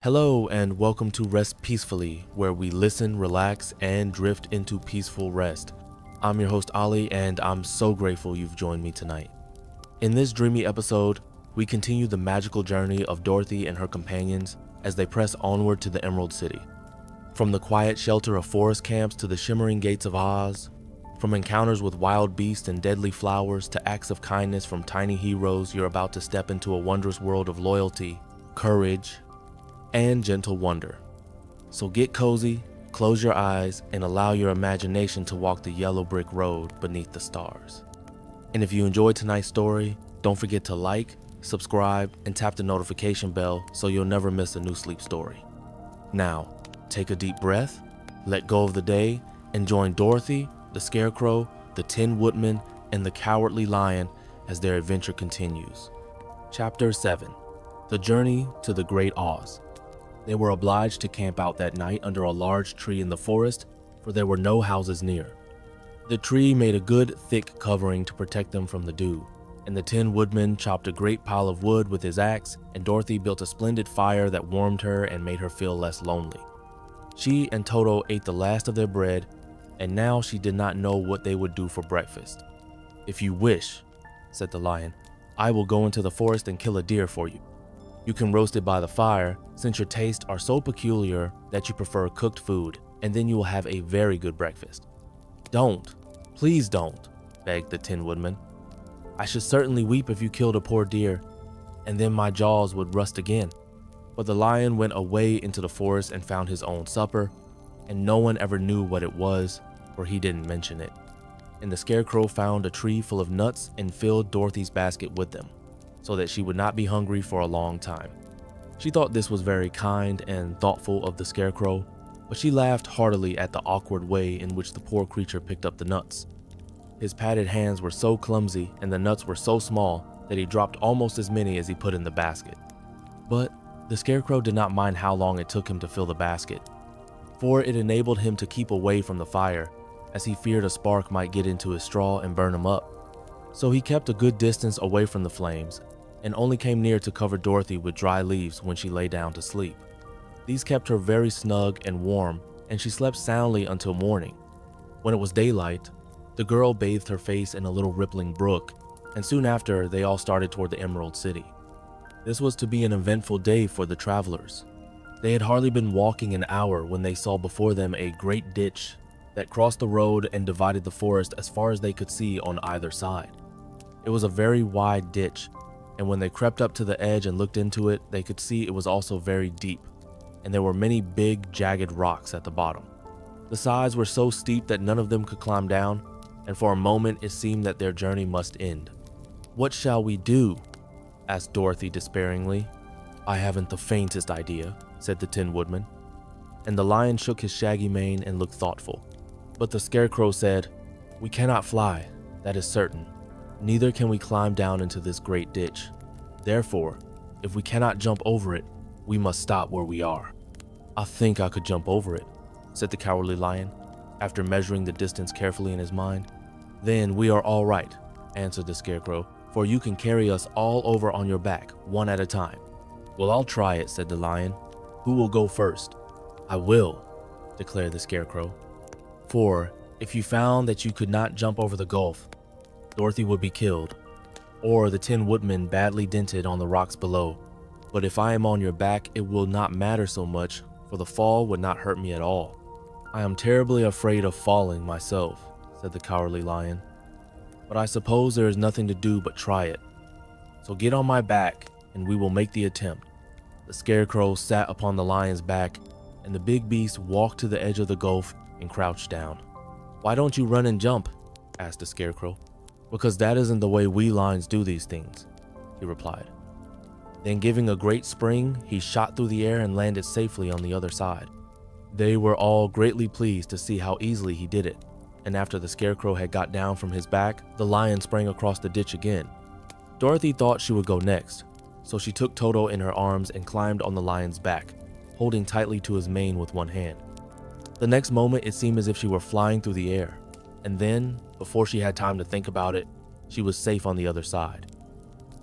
Hello and welcome to Rest Peacefully, where we listen, relax, and drift into peaceful rest. I'm your host Ali, and I'm so grateful you've joined me tonight. In this dreamy episode, we continue the magical journey of Dorothy and her companions as they press onward to the Emerald City. From the quiet shelter of forest camps to the shimmering gates of Oz, from encounters with wild beasts and deadly flowers to acts of kindness from tiny heroes, you're about to step into a wondrous world of loyalty, courage, and gentle wonder. So get cozy, close your eyes, and allow your imagination to walk the yellow brick road beneath the stars. And if you enjoyed tonight's story, don't forget to like, subscribe, and tap the notification bell so you'll never miss a new sleep story. Now, take a deep breath, let go of the day, and join Dorothy, the Scarecrow, the Tin Woodman, and the Cowardly Lion as their adventure continues. Chapter 7: The Journey to the Great Oz. They were obliged to camp out that night under a large tree in the forest, for there were no houses near. The tree made a good, thick covering to protect them from the dew, and the Tin Woodman chopped a great pile of wood with his axe, and Dorothy built a splendid fire that warmed her and made her feel less lonely. She and Toto ate the last of their bread, and now she did not know what they would do for breakfast. "If you wish," said the lion, "I will go into the forest and kill a deer for you. You can roast it by the fire, since your tastes are so peculiar that you prefer cooked food, and then you will have a very good breakfast." "Don't, please don't," begged the Tin Woodman. "I should certainly weep if you killed a poor deer, and then my jaws would rust again." But the lion went away into the forest and found his own supper, and no one ever knew what it was, for he didn't mention it. And the Scarecrow found a tree full of nuts and filled Dorothy's basket with them, so that she would not be hungry for a long time. She thought this was very kind and thoughtful of the Scarecrow, but she laughed heartily at the awkward way in which the poor creature picked up the nuts. His padded hands were so clumsy and the nuts were so small that he dropped almost as many as he put in the basket. But the Scarecrow did not mind how long it took him to fill the basket, for it enabled him to keep away from the fire, as he feared a spark might get into his straw and burn him up. So he kept a good distance away from the flames, and only came near to cover Dorothy with dry leaves when she lay down to sleep. These kept her very snug and warm, and she slept soundly until morning. When it was daylight, the girl bathed her face in a little rippling brook, and soon after they all started toward the Emerald City. This was to be an eventful day for the travelers. They had hardly been walking an hour when they saw before them a great ditch that crossed the road and divided the forest as far as they could see on either side. It was a very wide ditch, and when they crept up to the edge and looked into it, they could see it was also very deep, and there were many big, jagged rocks at the bottom. The sides were so steep that none of them could climb down, and for a moment it seemed that their journey must end. "What shall we do?" asked Dorothy despairingly. "I haven't the faintest idea," said the Tin Woodman. And the lion shook his shaggy mane and looked thoughtful. But the Scarecrow said, "We cannot fly, that is certain. Neither can we climb down into this great ditch. Therefore, if we cannot jump over it, we must stop where we are." "I think I could jump over it," said the Cowardly Lion, after measuring the distance carefully in his mind. "Then we are all right," answered the Scarecrow, "for you can carry us all over on your back, one at a time." "Well, I'll try it," said the lion. "Who will go first?" "I will," declared the Scarecrow. "For if you found that you could not jump over the gulf, Dorothy would be killed, or the Tin Woodman badly dented on the rocks below. But if I am on your back, it will not matter so much, for the fall would not hurt me at all." "I am terribly afraid of falling myself," said the Cowardly Lion. "But I suppose there is nothing to do but try it. So get on my back, and we will make the attempt." The Scarecrow sat upon the lion's back, and the big beast walked to the edge of the gulf and crouched down. "Why don't you run and jump?" asked the Scarecrow. "Because that isn't the way we lions do these things," he replied. Then giving a great spring, he shot through the air and landed safely on the other side. They were all greatly pleased to see how easily he did it, and after the Scarecrow had got down from his back, the lion sprang across the ditch again. Dorothy thought she would go next, so she took Toto in her arms and climbed on the lion's back, holding tightly to his mane with one hand. The next moment it seemed as if she were flying through the air, and then, before she had time to think about it, she was safe on the other side.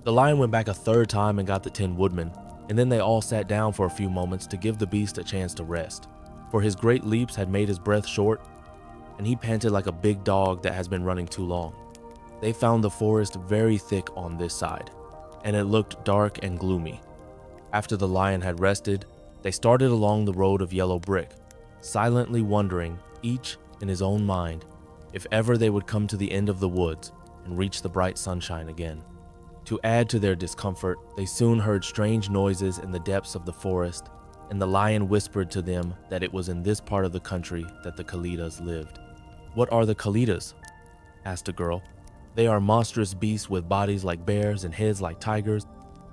The lion went back a third time and got the Tin Woodman, and then they all sat down for a few moments to give the beast a chance to rest, for his great leaps had made his breath short, and he panted like a big dog that has been running too long. They found the forest very thick on this side, and it looked dark and gloomy. After the lion had rested, they started along the road of yellow brick, silently wondering, each in his own mind, if ever they would come to the end of the woods and reach the bright sunshine again. To add to their discomfort, they soon heard strange noises in the depths of the forest, and the lion whispered to them that it was in this part of the country that the Kalidas lived. "What are the Kalidas?" asked a girl. "They are monstrous beasts with bodies like bears and heads like tigers,"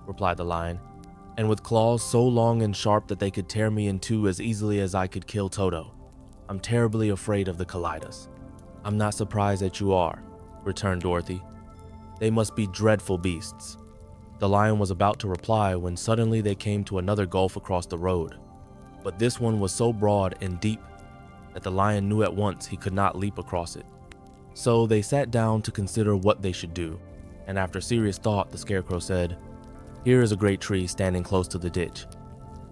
replied the lion, "and with claws so long and sharp that they could tear me in two as easily as I could kill Toto. I'm terribly afraid of the Kalidas." "I'm not surprised that you are," returned Dorothy. "They must be dreadful beasts." The lion was about to reply when suddenly they came to another gulf across the road, but this one was so broad and deep that the lion knew at once he could not leap across it. So they sat down to consider what they should do, and after serious thought, the Scarecrow said, "Here is a great tree standing close to the ditch.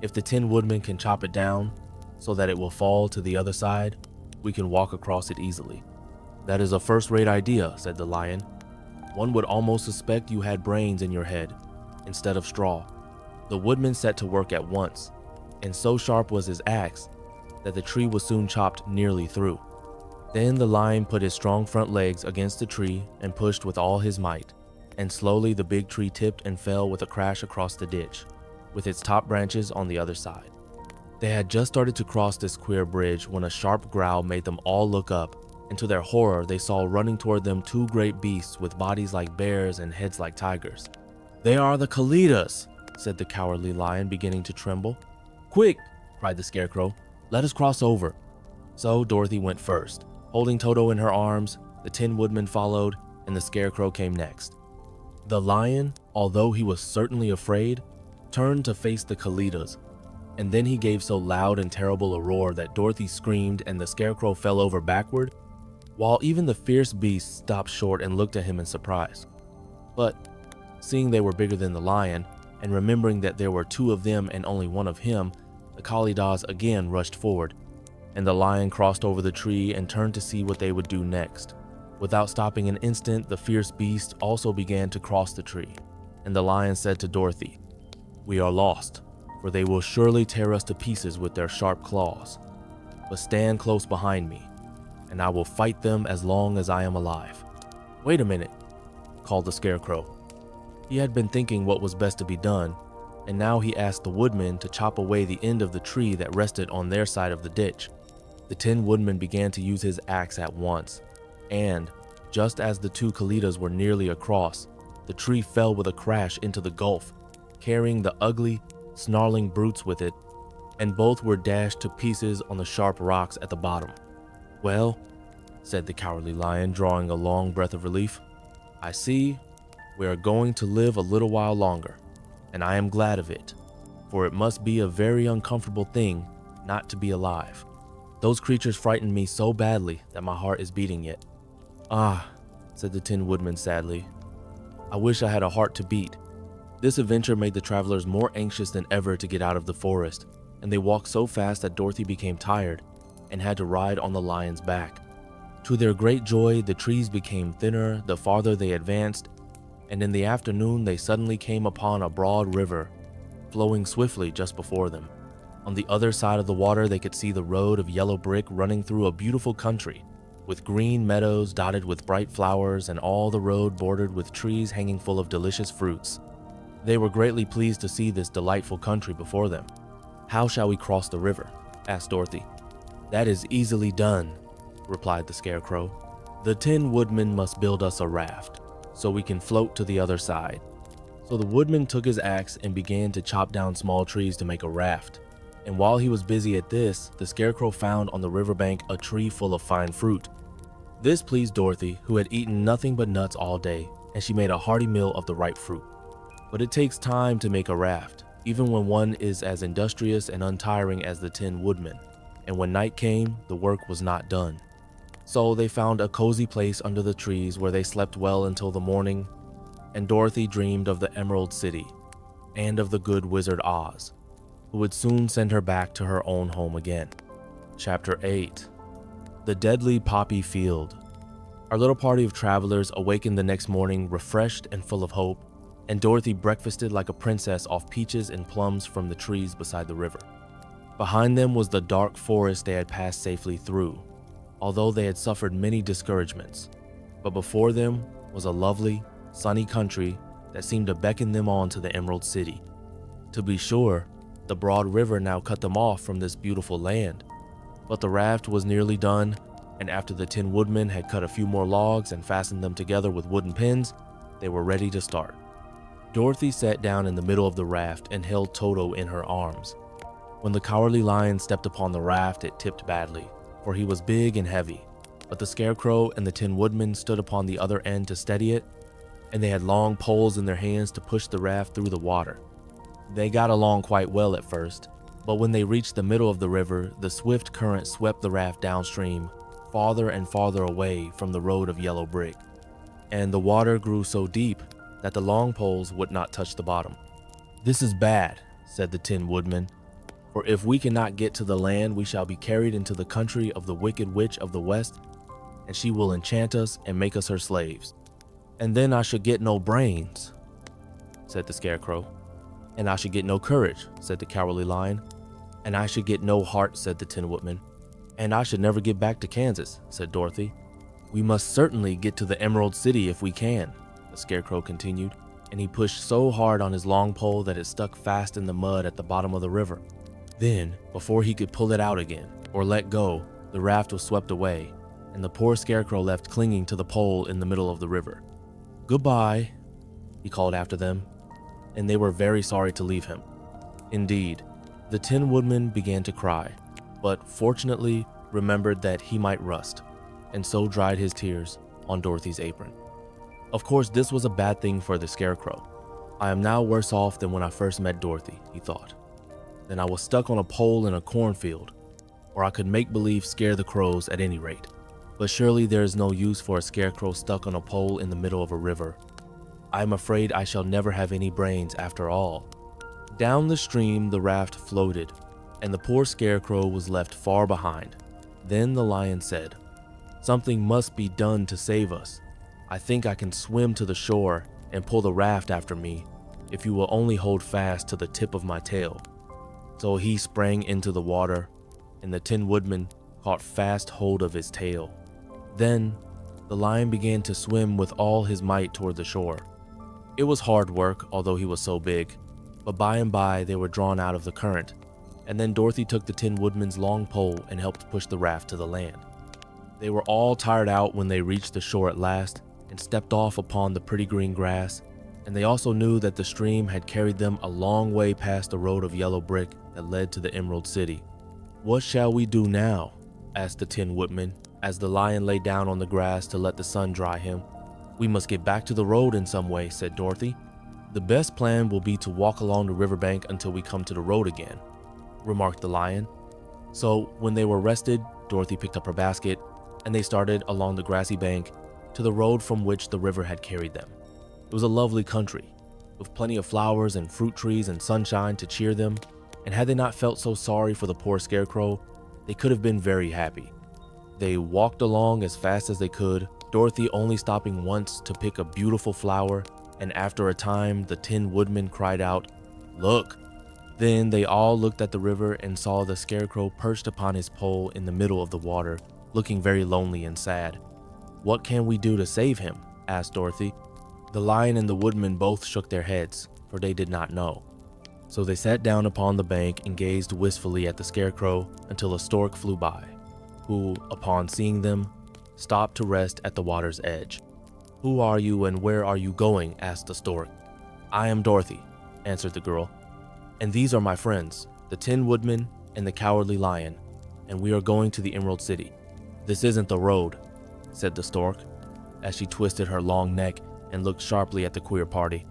If the Tin Woodman can chop it down so that it will fall to the other side, we can walk across it easily." "That is a first-rate idea," said the lion. "One would almost suspect you had brains in your head instead of straw." The woodman set to work at once, and so sharp was his axe that the tree was soon chopped nearly through. Then the lion put his strong front legs against the tree and pushed with all his might, and slowly the big tree tipped and fell with a crash across the ditch, with its top branches on the other side. They had just started to cross this queer bridge when a sharp growl made them all look up, and to their horror they saw running toward them two great beasts with bodies like bears and heads like tigers. "They are the Kalidas," said the cowardly lion, beginning to tremble. "Quick!" cried the Scarecrow. "Let us cross over." So Dorothy went first, holding Toto in her arms, the Tin Woodman followed, and the Scarecrow came next. The lion, although he was certainly afraid, turned to face the Kalidas, and then he gave so loud and terrible a roar that Dorothy screamed and the Scarecrow fell over backward, while even the fierce beast stopped short and looked at him in surprise. But seeing they were bigger than the lion, and remembering that there were two of them and only one of him, the Kalidas again rushed forward, and the lion crossed over the tree and turned to see what they would do next. Without stopping an instant, the fierce beast also began to cross the tree, and the lion said to Dorothy, "We are lost, for they will surely tear us to pieces with their sharp claws. But stand close behind me, and I will fight them as long as I am alive." "Wait a minute," called the Scarecrow. He had been thinking what was best to be done, and now he asked the woodman to chop away the end of the tree that rested on their side of the ditch. The Tin Woodman began to use his axe at once, and, just as the two Kalidas were nearly across, the tree fell with a crash into the gulf, carrying the ugly, snarling brutes with it, and both were dashed to pieces on the sharp rocks at the bottom. "Well," said the cowardly lion, drawing a long breath of relief, "I see we are going to live a little while longer, and I am glad of it, for it must be a very uncomfortable thing not to be alive. Those creatures frightened me so badly that my heart is beating yet." "Ah," said the Tin Woodman sadly, "I wish I had a heart to beat." This adventure made the travelers more anxious than ever to get out of the forest, and they walked so fast that Dorothy became tired and had to ride on the lion's back. To their great joy, the trees became thinner the farther they advanced, and in the afternoon they suddenly came upon a broad river flowing swiftly just before them. On the other side of the water they could see the road of yellow brick running through a beautiful country, with green meadows dotted with bright flowers and all the road bordered with trees hanging full of delicious fruits. They were greatly pleased to see this delightful country before them. "How shall we cross the river?" asked Dorothy. "That is easily done," replied the Scarecrow. "The Tin Woodman must build us a raft, so we can float to the other side." So the woodman took his axe and began to chop down small trees to make a raft. And while he was busy at this, the Scarecrow found on the riverbank a tree full of fine fruit. This pleased Dorothy, who had eaten nothing but nuts all day, and she made a hearty meal of the ripe fruit. But it takes time to make a raft, even when one is as industrious and untiring as the Tin Woodman, and when night came, the work was not done. So they found a cozy place under the trees where they slept well until the morning, and Dorothy dreamed of the Emerald City, and of the good wizard Oz, who would soon send her back to her own home again. Chapter 8. The Deadly Poppy Field. Our little party of travelers awakened the next morning refreshed and full of hope, and Dorothy breakfasted like a princess off peaches and plums from the trees beside the river. Behind them was the dark forest they had passed safely through, although they had suffered many discouragements. But before them was a lovely, sunny country that seemed to beckon them on to the Emerald City. To be sure, the broad river now cut them off from this beautiful land, but the raft was nearly done, and after the Tin Woodman had cut a few more logs and fastened them together with wooden pins, they were ready to start. Dorothy sat down in the middle of the raft and held Toto in her arms. When the Cowardly Lion stepped upon the raft, it tipped badly, for he was big and heavy, but the Scarecrow and the Tin Woodman stood upon the other end to steady it, and they had long poles in their hands to push the raft through the water. They got along quite well at first, but when they reached the middle of the river, the swift current swept the raft downstream, farther and farther away from the road of yellow brick, and the water grew so deep that the long poles would not touch the bottom. "This is bad," said the Tin Woodman, "for if we cannot get to the land, we shall be carried into the country of the Wicked Witch of the West, and she will enchant us and make us her slaves. And then I should get no brains," said the Scarecrow. "And I should get no courage," said the Cowardly Lion. "And I should get no heart," said the Tin Woodman. "And I should never get back to Kansas," said Dorothy. "We must certainly get to the Emerald City if we can," the Scarecrow continued, and he pushed so hard on his long pole that it stuck fast in the mud at the bottom of the river. Then, before he could pull it out again, or let go, the raft was swept away, and the poor Scarecrow left clinging to the pole in the middle of the river. "Goodbye," he called after them, and they were very sorry to leave him. Indeed, the Tin Woodman began to cry, but fortunately remembered that he might rust, and so dried his tears on Dorothy's apron. Of course, this was a bad thing for the Scarecrow. "I am now worse off than when I first met Dorothy," he thought. "Then I was stuck on a pole in a cornfield, or I could make believe scare the crows at any rate. But surely there is no use for a Scarecrow stuck on a pole in the middle of a river. I am afraid I shall never have any brains after all." Down the stream the raft floated, and the poor Scarecrow was left far behind. Then the Lion said, "Something must be done to save us. I think I can swim to the shore and pull the raft after me, if you will only hold fast to the tip of my tail." So he sprang into the water, and the Tin Woodman caught fast hold of his tail. Then the Lion began to swim with all his might toward the shore. It was hard work, although he was so big, but by and by they were drawn out of the current, and then Dorothy took the Tin Woodman's long pole and helped push the raft to the land. They were all tired out when they reached the shore at last and stepped off upon the pretty green grass, and they also knew that the stream had carried them a long way past the road of yellow brick that led to the Emerald City. "What shall we do now?" asked the Tin Woodman, as the Lion lay down on the grass to let the sun dry him. "We must get back to the road in some way," said Dorothy. "The best plan will be to walk along the riverbank until we come to the road again," remarked the Lion. So when they were rested, Dorothy picked up her basket, and they started along the grassy bank to the road from which the river had carried them. It was a lovely country, with plenty of flowers and fruit trees and sunshine to cheer them, and had they not felt so sorry for the poor Scarecrow, they could have been very happy. They walked along as fast as they could, Dorothy only stopping once to pick a beautiful flower, and after a time the Tin Woodman cried out, "Look!" Then they all looked at the river and saw the Scarecrow perched upon his pole in the middle of the water, looking very lonely and sad. "What can we do to save him?" asked Dorothy. The Lion and the Woodman both shook their heads, for they did not know. So they sat down upon the bank and gazed wistfully at the Scarecrow until a stork flew by, who, upon seeing them, stopped to rest at the water's edge. "Who are you and where are you going?" asked the stork. "I am Dorothy," answered the girl, "and these are my friends, the Tin Woodman and the Cowardly Lion, and we are going to the Emerald City." "This isn't the road," said the stork, as she twisted her long neck and looked sharply at the queer party.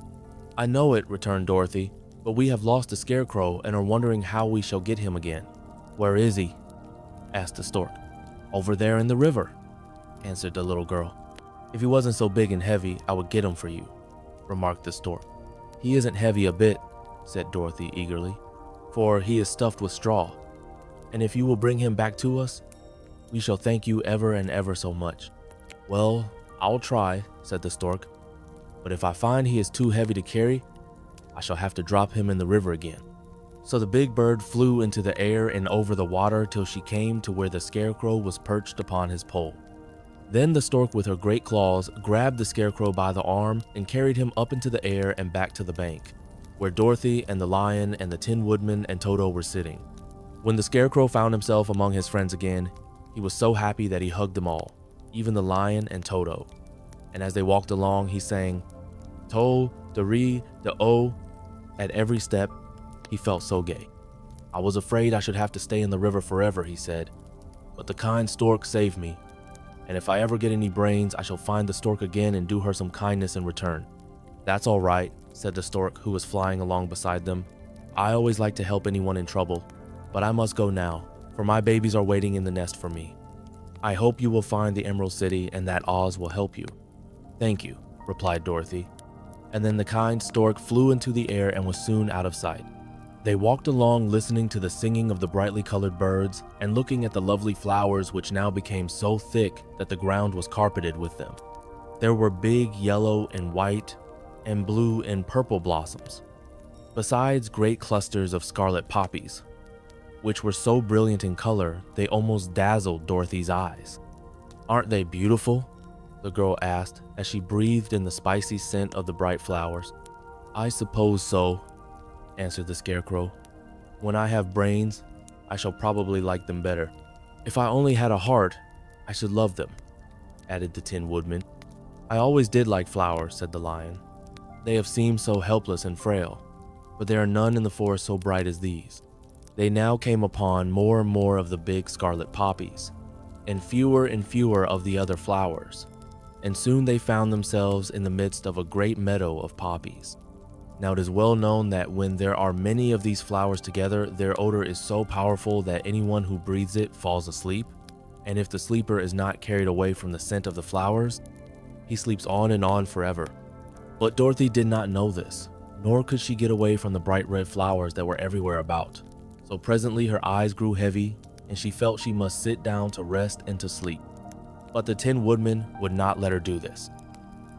"I know it," returned Dorothy, "but we have lost the Scarecrow and are wondering how we shall get him again." "Where is he?" asked the stork. "Over there in the river," answered the little girl. "If he wasn't so big and heavy, I would get him for you," remarked the stork. "He isn't heavy a bit, said Dorothy eagerly, "for he is stuffed with straw, and if you will bring him back to us, we shall thank you ever and ever so much." "Well, I'll try," said the stork, "but if I find he is too heavy to carry, I shall have to drop him in the river again." So the big bird flew into the air and over the water till she came to where the scarecrow was perched upon his pole. Then the stork with her great claws grabbed the scarecrow by the arm and carried him up into the air and back to the bank, where Dorothy and the lion and the Tin Woodman and Toto were sitting. When the scarecrow found himself among his friends again, he was so happy that he hugged them all, even the lion and Toto. And as they walked along, he sang, "To, the re, the o." At every step, he felt so gay. "I was afraid I should have to stay in the river forever," he said, "but the kind stork saved me. And if I ever get any brains, I shall find the stork again and do her some kindness in return." "That's all right," said the stork who was flying along beside them. "I always like to help anyone in trouble, but I must go now, for my babies are waiting in the nest for me. I hope you will find the Emerald City and that Oz will help you." "Thank you," replied Dorothy. And then the kind stork flew into the air and was soon out of sight. They walked along listening to the singing of the brightly colored birds and looking at the lovely flowers which now became so thick that the ground was carpeted with them. There were big yellow and white and blue and purple blossoms, besides great clusters of scarlet poppies, which were so brilliant in color they almost dazzled Dorothy's eyes. "Aren't they beautiful?" the girl asked as she breathed in the spicy scent of the bright flowers. "I suppose so," answered the scarecrow. "When I have brains, I shall probably like them better. If I only had a heart, I should love them," added the Tin Woodman. "I always did like flowers," said the lion. "They have seemed so helpless and frail, but there are none in the forest so bright as these." They now came upon more and more of the big scarlet poppies, and fewer of the other flowers, and soon they found themselves in the midst of a great meadow of poppies. Now it is well known that when there are many of these flowers together, their odor is so powerful that anyone who breathes it falls asleep, and if the sleeper is not carried away from the scent of the flowers, he sleeps on and on forever. But Dorothy did not know this, nor could she get away from the bright red flowers that were everywhere about. So presently her eyes grew heavy, and she felt she must sit down to rest and to sleep. But the Tin Woodman would not let her do this.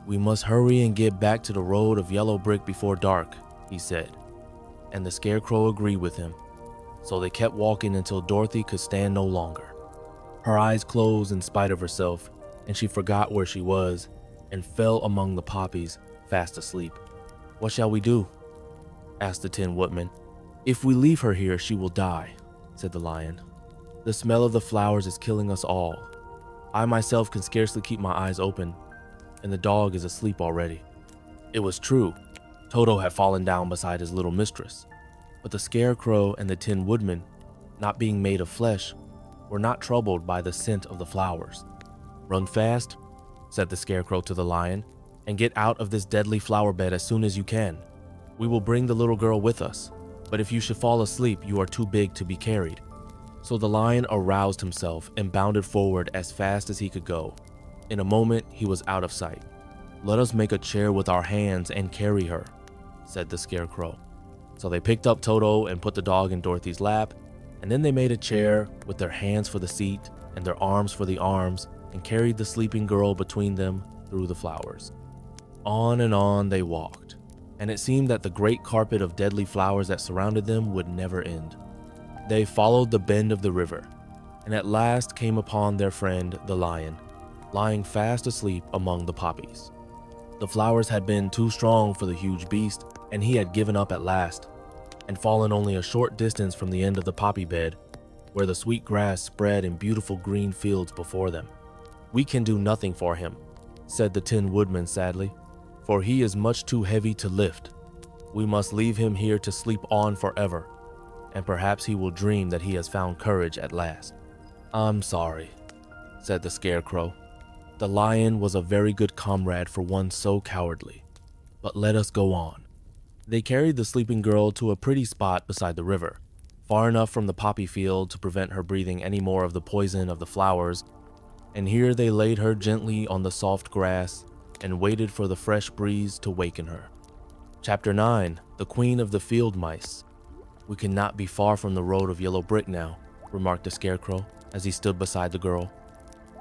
"We must hurry and get back to the road of yellow brick before dark," he said, and the scarecrow agreed with him. So they kept walking until Dorothy could stand no longer. Her eyes closed in spite of herself, and she forgot where she was and fell among the poppies, fast asleep. "What shall we do?" asked the Tin Woodman. "If we leave her here, she will die," said the lion. "The smell of the flowers is killing us all. I myself can scarcely keep my eyes open, and the dog is asleep already." It was true. Toto had fallen down beside his little mistress, but the scarecrow and the Tin Woodman, not being made of flesh, were not troubled by the scent of the flowers. "Run fast," said the scarecrow to the lion, "and get out of this deadly flower bed as soon as you can. We will bring the little girl with us, but if you should fall asleep, you are too big to be carried." So the lion aroused himself and bounded forward as fast as he could go. In a moment, he was out of sight. "Let us make a chair with our hands and carry her," said the scarecrow. So they picked up Toto and put the dog in Dorothy's lap, and then they made a chair with their hands for the seat and their arms for the arms and carried the sleeping girl between them through the flowers. On and on they walked, and it seemed that the great carpet of deadly flowers that surrounded them would never end. They followed the bend of the river, and at last came upon their friend the lion, lying fast asleep among the poppies. The flowers had been too strong for the huge beast, and he had given up at last, and fallen only a short distance from the end of the poppy bed, where the sweet grass spread in beautiful green fields before them. "We can do nothing for him," said the Tin Woodman sadly, "for he is much too heavy to lift. We must leave him here to sleep on forever, and perhaps he will dream that he has found courage at last." "I'm sorry," said the scarecrow. "The lion was a very good comrade for one so cowardly, but let us go on." They carried the sleeping girl to a pretty spot beside the river, far enough from the poppy field to prevent her breathing any more of the poison of the flowers, and here they laid her gently on the soft grass and waited for the fresh breeze to waken her. Chapter 9: The Queen of the Field Mice. "We cannot be far from the road of yellow brick now," remarked the Scarecrow as he stood beside the girl,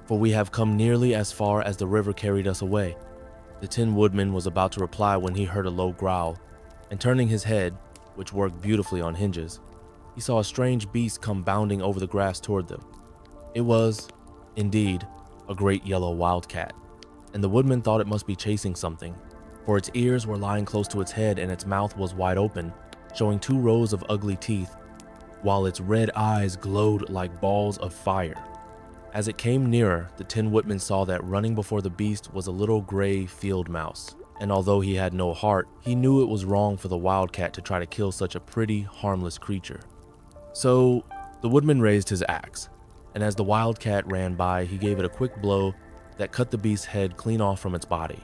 "for we have come nearly as far as the river carried us away." The Tin Woodman was about to reply when he heard a low growl, and turning his head, which worked beautifully on hinges, he saw a strange beast come bounding over the grass toward them. It was, indeed, a great yellow wildcat, and the Woodman thought it must be chasing something, for its ears were lying close to its head and its mouth was wide open, showing 2 rows of ugly teeth, while its red eyes glowed like balls of fire. As it came nearer, the Tin Woodman saw that running before the beast was a little gray field mouse, and although he had no heart, he knew it was wrong for the wildcat to try to kill such a pretty, harmless creature. So, the Woodman raised his axe, and as the wildcat ran by, he gave it a quick blow that cut the beast's head clean off from its body,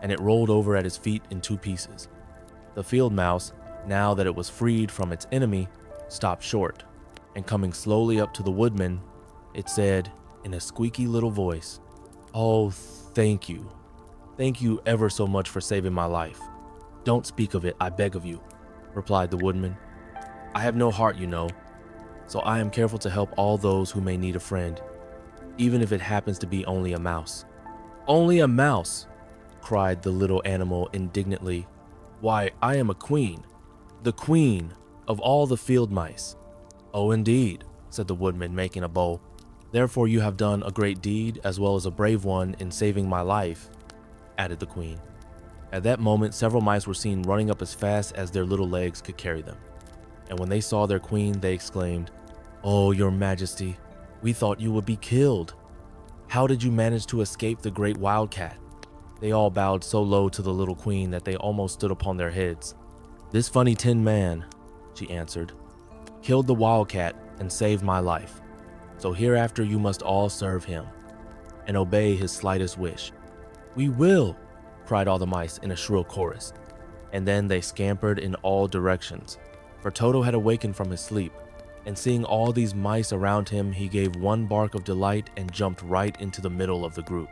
and it rolled over at his feet in 2 pieces. The field mouse, now that it was freed from its enemy, stopped short, and coming slowly up to the Woodman, it said in a squeaky little voice, "Oh, thank you. Thank you ever so much for saving my life." "Don't speak of it, I beg of you," replied the Woodman. "I have no heart, you know, so I am careful to help all those who may need a friend, even if it happens to be only a mouse." "Only a mouse!" cried the little animal indignantly. "Why, I am a queen, the queen of all the field mice." "Oh, indeed," said the Woodman, making a bow. "Therefore you have done a great deed as well as a brave one in saving my life," added the queen. At that moment, several mice were seen running up as fast as their little legs could carry them, and when they saw their queen, they exclaimed, "Oh, your majesty, we thought you would be killed. How did you manage to escape the great wildcat?" They all bowed so low to the little queen that they almost stood upon their heads. "This funny tin man," she answered, "killed the wildcat and saved my life. So hereafter you must all serve him and obey his slightest wish." "We will," cried all the mice in a shrill chorus, and then they scampered in all directions, for Toto had awakened from his sleep, and seeing all these mice around him, he gave one bark of delight and jumped right into the middle of the group.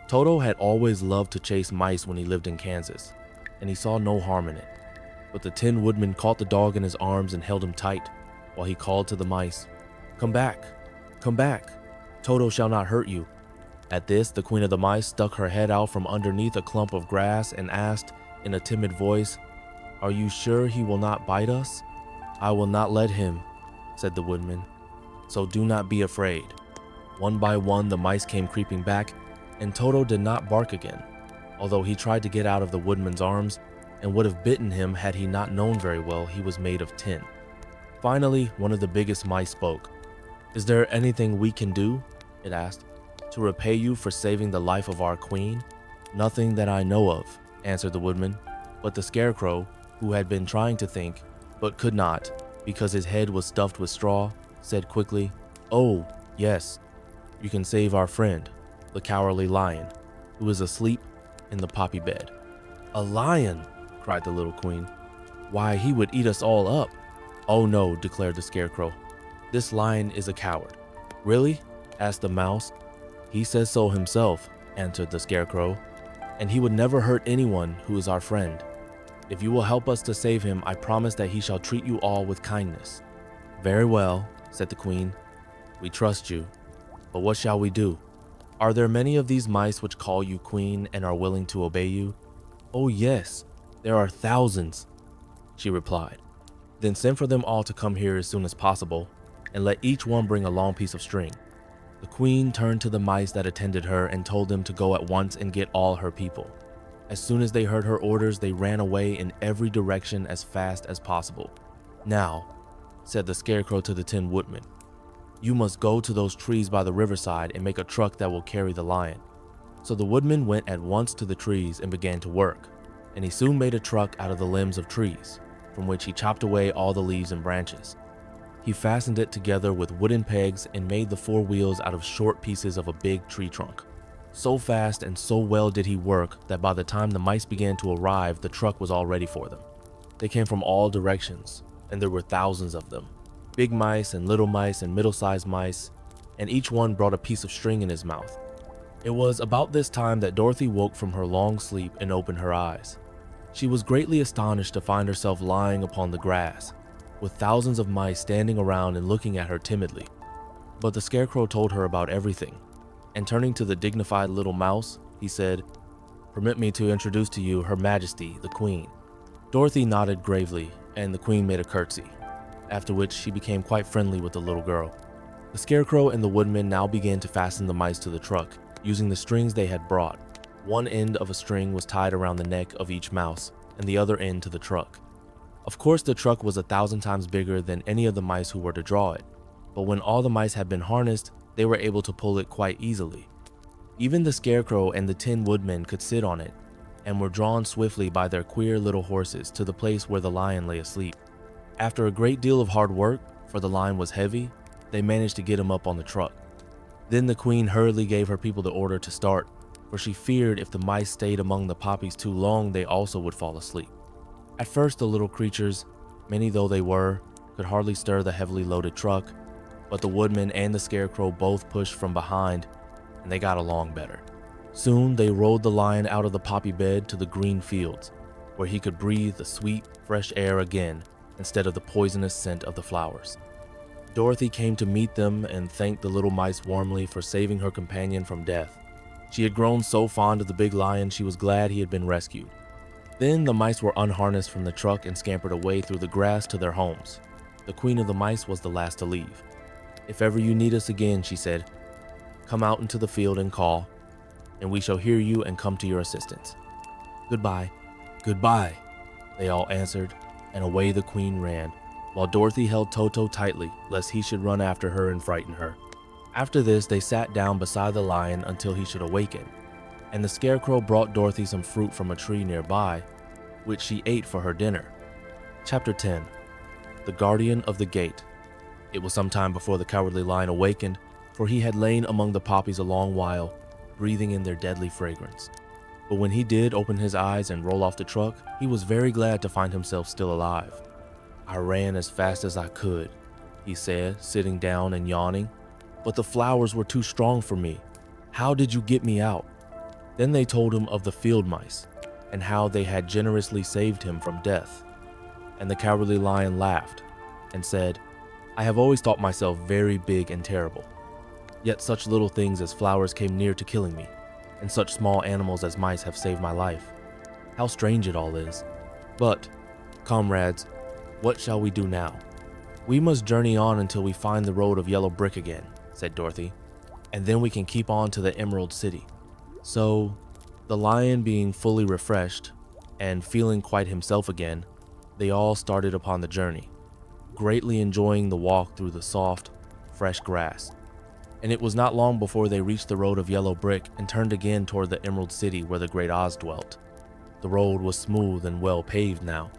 Toto had always loved to chase mice when he lived in Kansas, and he saw no harm in it, but the Tin Woodman caught the dog in his arms and held him tight while he called to the mice, "Come back, come back, Toto shall not hurt you." At this, the Queen of the Mice stuck her head out from underneath a clump of grass and asked in a timid voice, "Are you sure he will not bite us?" "I will not let him," said the Woodman, "so do not be afraid." One by one, the mice came creeping back, and Toto did not bark again, although he tried to get out of the Woodman's arms and would have bitten him had he not known very well he was made of tin. Finally, one of the biggest mice spoke. "Is there anything we can do," it asked, "to repay you for saving the life of our queen?" "Nothing that I know of," answered the Woodman, but the Scarecrow, who had been trying to think, but could not, because his head was stuffed with straw, said quickly, "Oh, yes, you can save our friend, the cowardly lion, who is asleep in the poppy bed." "A lion!" cried the little queen. "Why, he would eat us all up." "Oh no," declared the Scarecrow. "This lion is a coward." "Really?" asked the mouse. "He says so himself," answered the Scarecrow, "and he would never hurt anyone who is our friend. If you will help us to save him, I promise that he shall treat you all with kindness." "Very well," said the queen. "We trust you, but what shall we do? Are there many of these mice which call you queen and are willing to obey you?" "Oh yes, there are thousands," she replied. "Then send for them all to come here as soon as possible, and let each one bring a long piece of string." The queen turned to the mice that attended her and told them to go at once and get all her people. As soon as they heard her orders, they ran away in every direction as fast as possible. "Now," said the Scarecrow to the Tin Woodman, "you must go to those trees by the riverside and make a truck that will carry the lion." So the Woodman went at once to the trees and began to work, and he soon made a truck out of the limbs of trees, from which he chopped away all the leaves and branches. He fastened it together with wooden pegs and made the 4 wheels out of short pieces of a big tree trunk. So fast and so well did he work that by the time the mice began to arrive, the truck was all ready for them. They came from all directions, and there were thousands of them. Big mice and little mice and middle-sized mice, and each one brought a piece of string in his mouth. It was about this time that Dorothy woke from her long sleep and opened her eyes. She was greatly astonished to find herself lying upon the grass, with thousands of mice standing around and looking at her timidly. But the Scarecrow told her about everything, and turning to the dignified little mouse, he said, "Permit me to introduce to you Her Majesty, the Queen." Dorothy nodded gravely, and the Queen made a curtsy, after which she became quite friendly with the little girl. The Scarecrow and the Woodman now began to fasten the mice to the truck, using the strings they had brought. One end of a string was tied around the neck of each mouse, and the other end to the truck. Of course, the truck was 1,000 times bigger than any of the mice who were to draw it, but when all the mice had been harnessed, they were able to pull it quite easily. Even the Scarecrow and the Tin Woodman could sit on it, and were drawn swiftly by their queer little horses to the place where the lion lay asleep. After a great deal of hard work, for the lion was heavy, they managed to get him up on the truck. Then the Queen hurriedly gave her people the order to start, for she feared if the mice stayed among the poppies too long, they also would fall asleep. At first, the little creatures, many though they were, could hardly stir the heavily loaded truck, but the Woodman and the Scarecrow both pushed from behind, and they got along better. Soon they rolled the lion out of the poppy bed to the green fields, where he could breathe the sweet, fresh air again instead of the poisonous scent of the flowers. Dorothy came to meet them and thanked the little mice warmly for saving her companion from death. She had grown so fond of the big lion she was glad he had been rescued. Then the mice were unharnessed from the truck and scampered away through the grass to their homes. The Queen of the Mice was the last to leave. "If ever you need us again," she said, "come out into the field and call, and we shall hear you and come to your assistance. Goodbye." "Goodbye," they all answered, and away the Queen ran, while Dorothy held Toto tightly lest he should run after her and frighten her. After this, they sat down beside the lion until he should awaken, and the Scarecrow brought Dorothy some fruit from a tree nearby, which she ate for her dinner. Chapter 10. The Guardian of the Gate. It was some time before the Cowardly Lion awakened, for he had lain among the poppies a long while, breathing in their deadly fragrance. But when he did open his eyes and roll off the truck, he was very glad to find himself still alive. "I ran as fast as I could," he said, sitting down and yawning, "but the flowers were too strong for me. How did you get me out?" Then they told him of the field mice, and how they had generously saved him from death. And the Cowardly Lion laughed, and said, "I have always thought myself very big and terrible. Yet such little things as flowers came near to killing me, and such small animals as mice have saved my life. How strange it all is. But, comrades, what shall we do now?" "We must journey on until we find the road of yellow brick again," said Dorothy, "and then we can keep on to the Emerald City." So, the lion being fully refreshed, and feeling quite himself again, they all started upon the journey, greatly enjoying the walk through the soft, fresh grass. And it was not long before they reached the road of yellow brick and turned again toward the Emerald City where the Great Oz dwelt. The road was smooth and well paved now,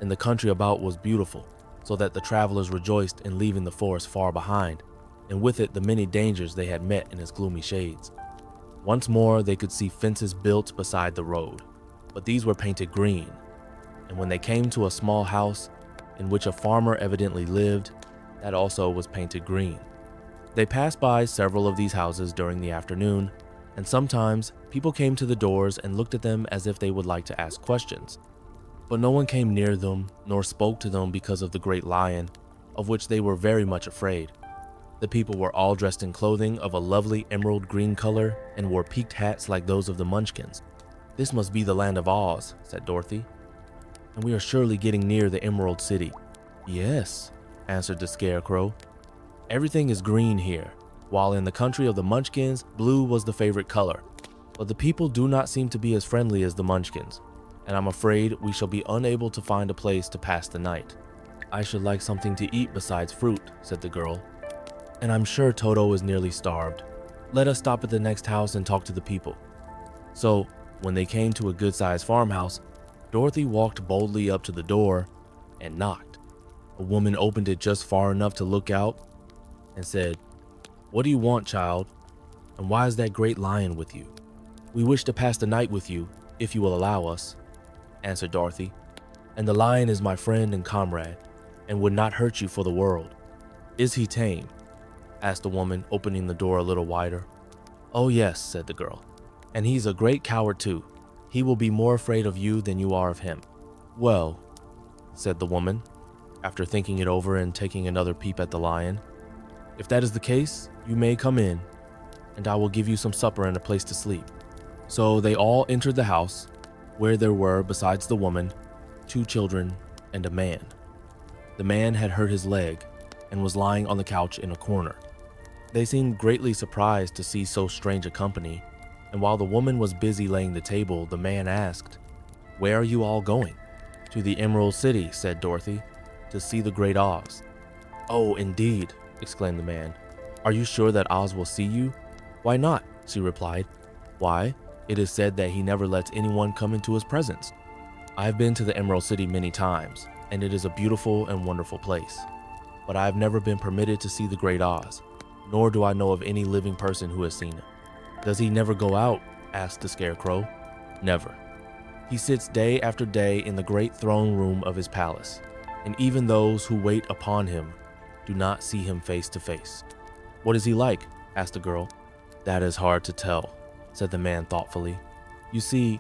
and the country about was beautiful, so that the travelers rejoiced in leaving the forest far behind, and with it the many dangers they had met in its gloomy shades. Once more they could see fences built beside the road, but these were painted green, and when they came to a small house in which a farmer evidently lived, that also was painted green. They passed by several of these houses during the afternoon, and sometimes people came to the doors and looked at them as if they would like to ask questions. But no one came near them nor spoke to them because of the great lion, of which they were very much afraid. The people were all dressed in clothing of a lovely emerald green color and wore peaked hats like those of the Munchkins. "This must be the land of Oz," said Dorothy, "and we are surely getting near the Emerald City." "Yes," answered the Scarecrow. "Everything is green here, while in the country of the Munchkins, blue was the favorite color. But the people do not seem to be as friendly as the Munchkins, and I'm afraid we shall be unable to find a place to pass the night." "I should like something to eat besides fruit," said the girl, "and I'm sure Toto is nearly starved. Let us stop at the next house and talk to the people." So, when they came to a good-sized farmhouse, Dorothy walked boldly up to the door and knocked. A woman opened it just far enough to look out and said, "What do you want, child? And why is that great lion with you?" "We wish to pass the night with you, if you will allow us," answered Dorothy. "And the lion is my friend and comrade, and would not hurt you for the world." "Is he tame?" asked the woman, opening the door a little wider. "Oh yes," said the girl, "and he's a great coward too. He will be more afraid of you than you are of him." "Well," said the woman, after thinking it over and taking another peep at the lion, "if that is the case, you may come in, and I will give you some supper and a place to sleep." So they all entered the house, where there were, besides the woman, 2 children and a man. The man had hurt his leg and was lying on the couch in a corner. They seemed greatly surprised to see so strange a company, and while the woman was busy laying the table, the man asked, "Where are you all going?" "To the Emerald City," said Dorothy, "to see the Great Oz." "Oh, indeed," exclaimed the man. "Are you sure that Oz will see you?" "Why not?" she replied. "Why, it is said that he never lets anyone come into his presence. I have been to the Emerald City many times, and it is a beautiful and wonderful place. But I have never been permitted to see the Great Oz, nor do I know of any living person who has seen him." "Does he never go out?" asked the Scarecrow. "Never. He sits day after day in the great throne room of his palace, and even those who wait upon him do not see him face to face." "What is he like?" asked the girl. "That is hard to tell," said the man thoughtfully. "You see,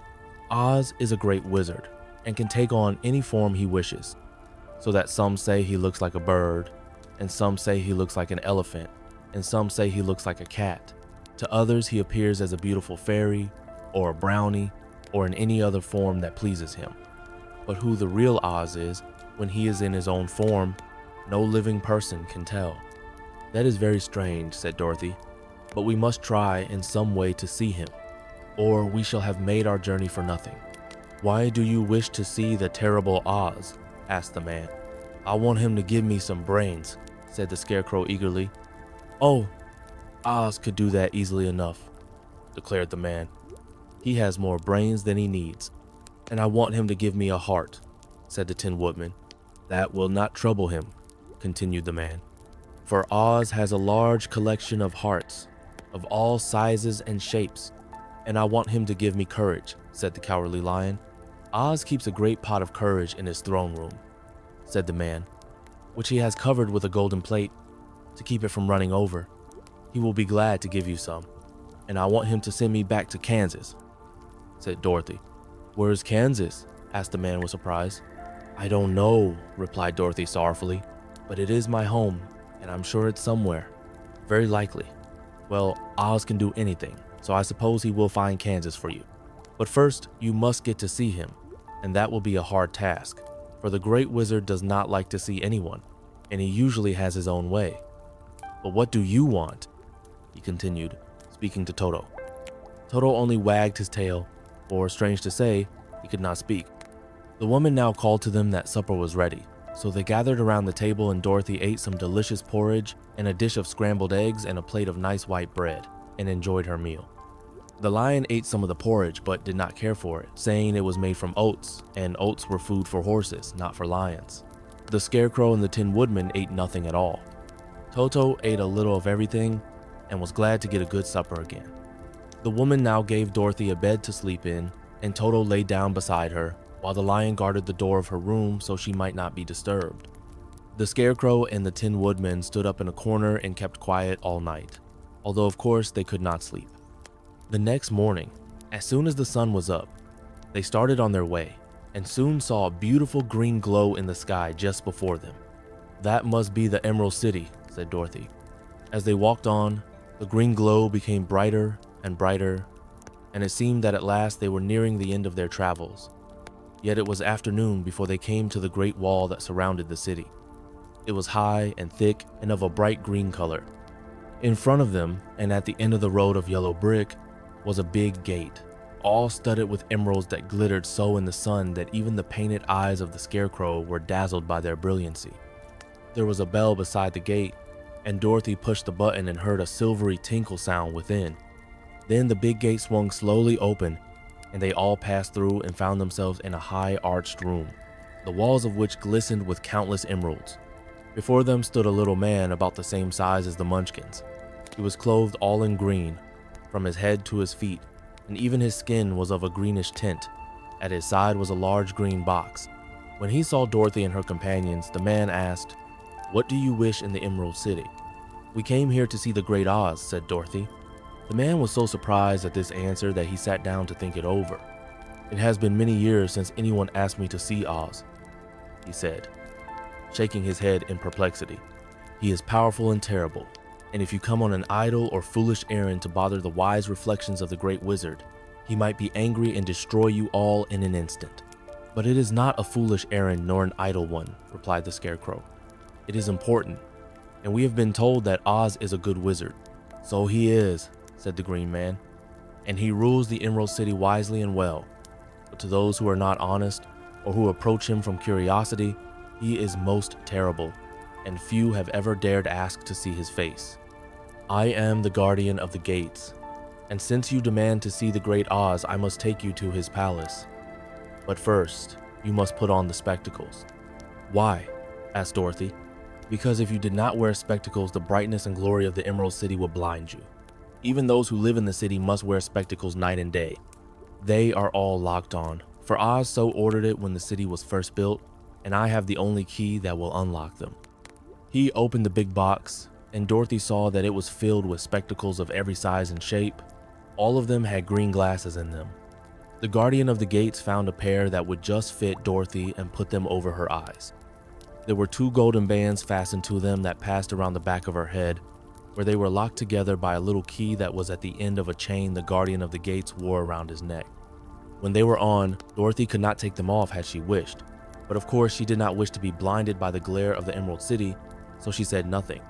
Oz is a great wizard and can take on any form he wishes, so that some say he looks like a bird, and some say he looks like an elephant, and some say he looks like a cat. To others he appears as a beautiful fairy, or a brownie, or in any other form that pleases him. But who the real Oz is, when he is in his own form, no living person can tell." "That is very strange," said Dorothy, "but we must try in some way to see him, or we shall have made our journey for nothing." "Why do you wish to see the terrible Oz?" asked the man. "I want him to give me some brains," said the Scarecrow eagerly. "Oh, Oz could do that easily enough," declared the man. "He has more brains than he needs. And I want him to give me a heart," said the Tin Woodman. "That will not trouble him," continued the man, "for Oz has a large collection of hearts, of all sizes and shapes. And I want him to give me courage," said the Cowardly Lion. "Oz keeps a great pot of courage in his throne room," said the man, "which he has covered with a golden plate to keep it from running over. He will be glad to give you some, and I want him to send me back to Kansas," said Dorothy. "Where's Kansas?" asked the man with surprise. "I don't know," replied Dorothy sorrowfully, "but it is my home, and I'm sure it's somewhere. Very likely. Well, Oz can do anything, so I suppose he will find Kansas for you. But first, you must get to see him, and that will be a hard task, for the Great Wizard does not like to see anyone, and he usually has his own way. But what do you want?" he continued, speaking to Toto. Toto only wagged his tail, for, strange to say, he could not speak. The woman now called to them that supper was ready, so they gathered around the table and Dorothy ate some delicious porridge and a dish of scrambled eggs and a plate of nice white bread, and enjoyed her meal. The lion ate some of the porridge but did not care for it, saying it was made from oats, and oats were food for horses, not for lions. The Scarecrow and the Tin Woodman ate nothing at all. Toto ate a little of everything and was glad to get a good supper again. The woman now gave Dorothy a bed to sleep in, and Toto lay down beside her, while the lion guarded the door of her room so she might not be disturbed. The Scarecrow and the Tin Woodman stood up in a corner and kept quiet all night, although of course they could not sleep. The next morning, as soon as the sun was up, they started on their way, and soon saw a beautiful green glow in the sky just before them. "That must be the Emerald City," said Dorothy. As they walked on, the green glow became brighter and brighter, and it seemed that at last they were nearing the end of their travels. Yet it was afternoon before they came to the great wall that surrounded the city. It was high and thick and of a bright green color. In front of them, and at the end of the road of yellow brick, was a big gate, all studded with emeralds that glittered so in the sun that even the painted eyes of the Scarecrow were dazzled by their brilliancy. There was a bell beside the gate, and Dorothy pushed the button and heard a silvery tinkle sound within. Then the big gate swung slowly open, and they all passed through and found themselves in a high arched room, the walls of which glistened with countless emeralds. Before them stood a little man about the same size as the Munchkins. He was clothed all in green, from his head to his feet, and even his skin was of a greenish tint. At his side was a large green box. When he saw Dorothy and her companions, the man asked, "What do you wish in the Emerald City?" "We came here to see the Great Oz," said Dorothy. The man was so surprised at this answer that he sat down to think it over. "It has been many years since anyone asked me to see Oz," he said, shaking his head in perplexity. "He is powerful and terrible, and if you come on an idle or foolish errand to bother the wise reflections of the great wizard, he might be angry and destroy you all in an instant." "But it is not a foolish errand nor an idle one," replied the Scarecrow. "It is important, and we have been told that Oz is a good wizard." "So he is," said the Green Man, "and he rules the Emerald City wisely and well. But to those who are not honest, or who approach him from curiosity, he is most terrible, and few have ever dared ask to see his face. I am the guardian of the gates, and since you demand to see the great Oz, I must take you to his palace. But first, you must put on the spectacles." "Why?" asked Dorothy. "Because if you did not wear spectacles, the brightness and glory of the Emerald City would blind you. Even those who live in the city must wear spectacles night and day. They are all locked on, for Oz so ordered it when the city was first built, and I have the only key that will unlock them." He opened the big box, and Dorothy saw that it was filled with spectacles of every size and shape. All of them had green glasses in them. The guardian of the gates found a pair that would just fit Dorothy and put them over her eyes. There were 2 golden bands fastened to them that passed around the back of her head, where they were locked together by a little key that was at the end of a chain the guardian of the gates wore around his neck. When they were on, Dorothy could not take them off had she wished, but of course she did not wish to be blinded by the glare of the Emerald City, so she said nothing.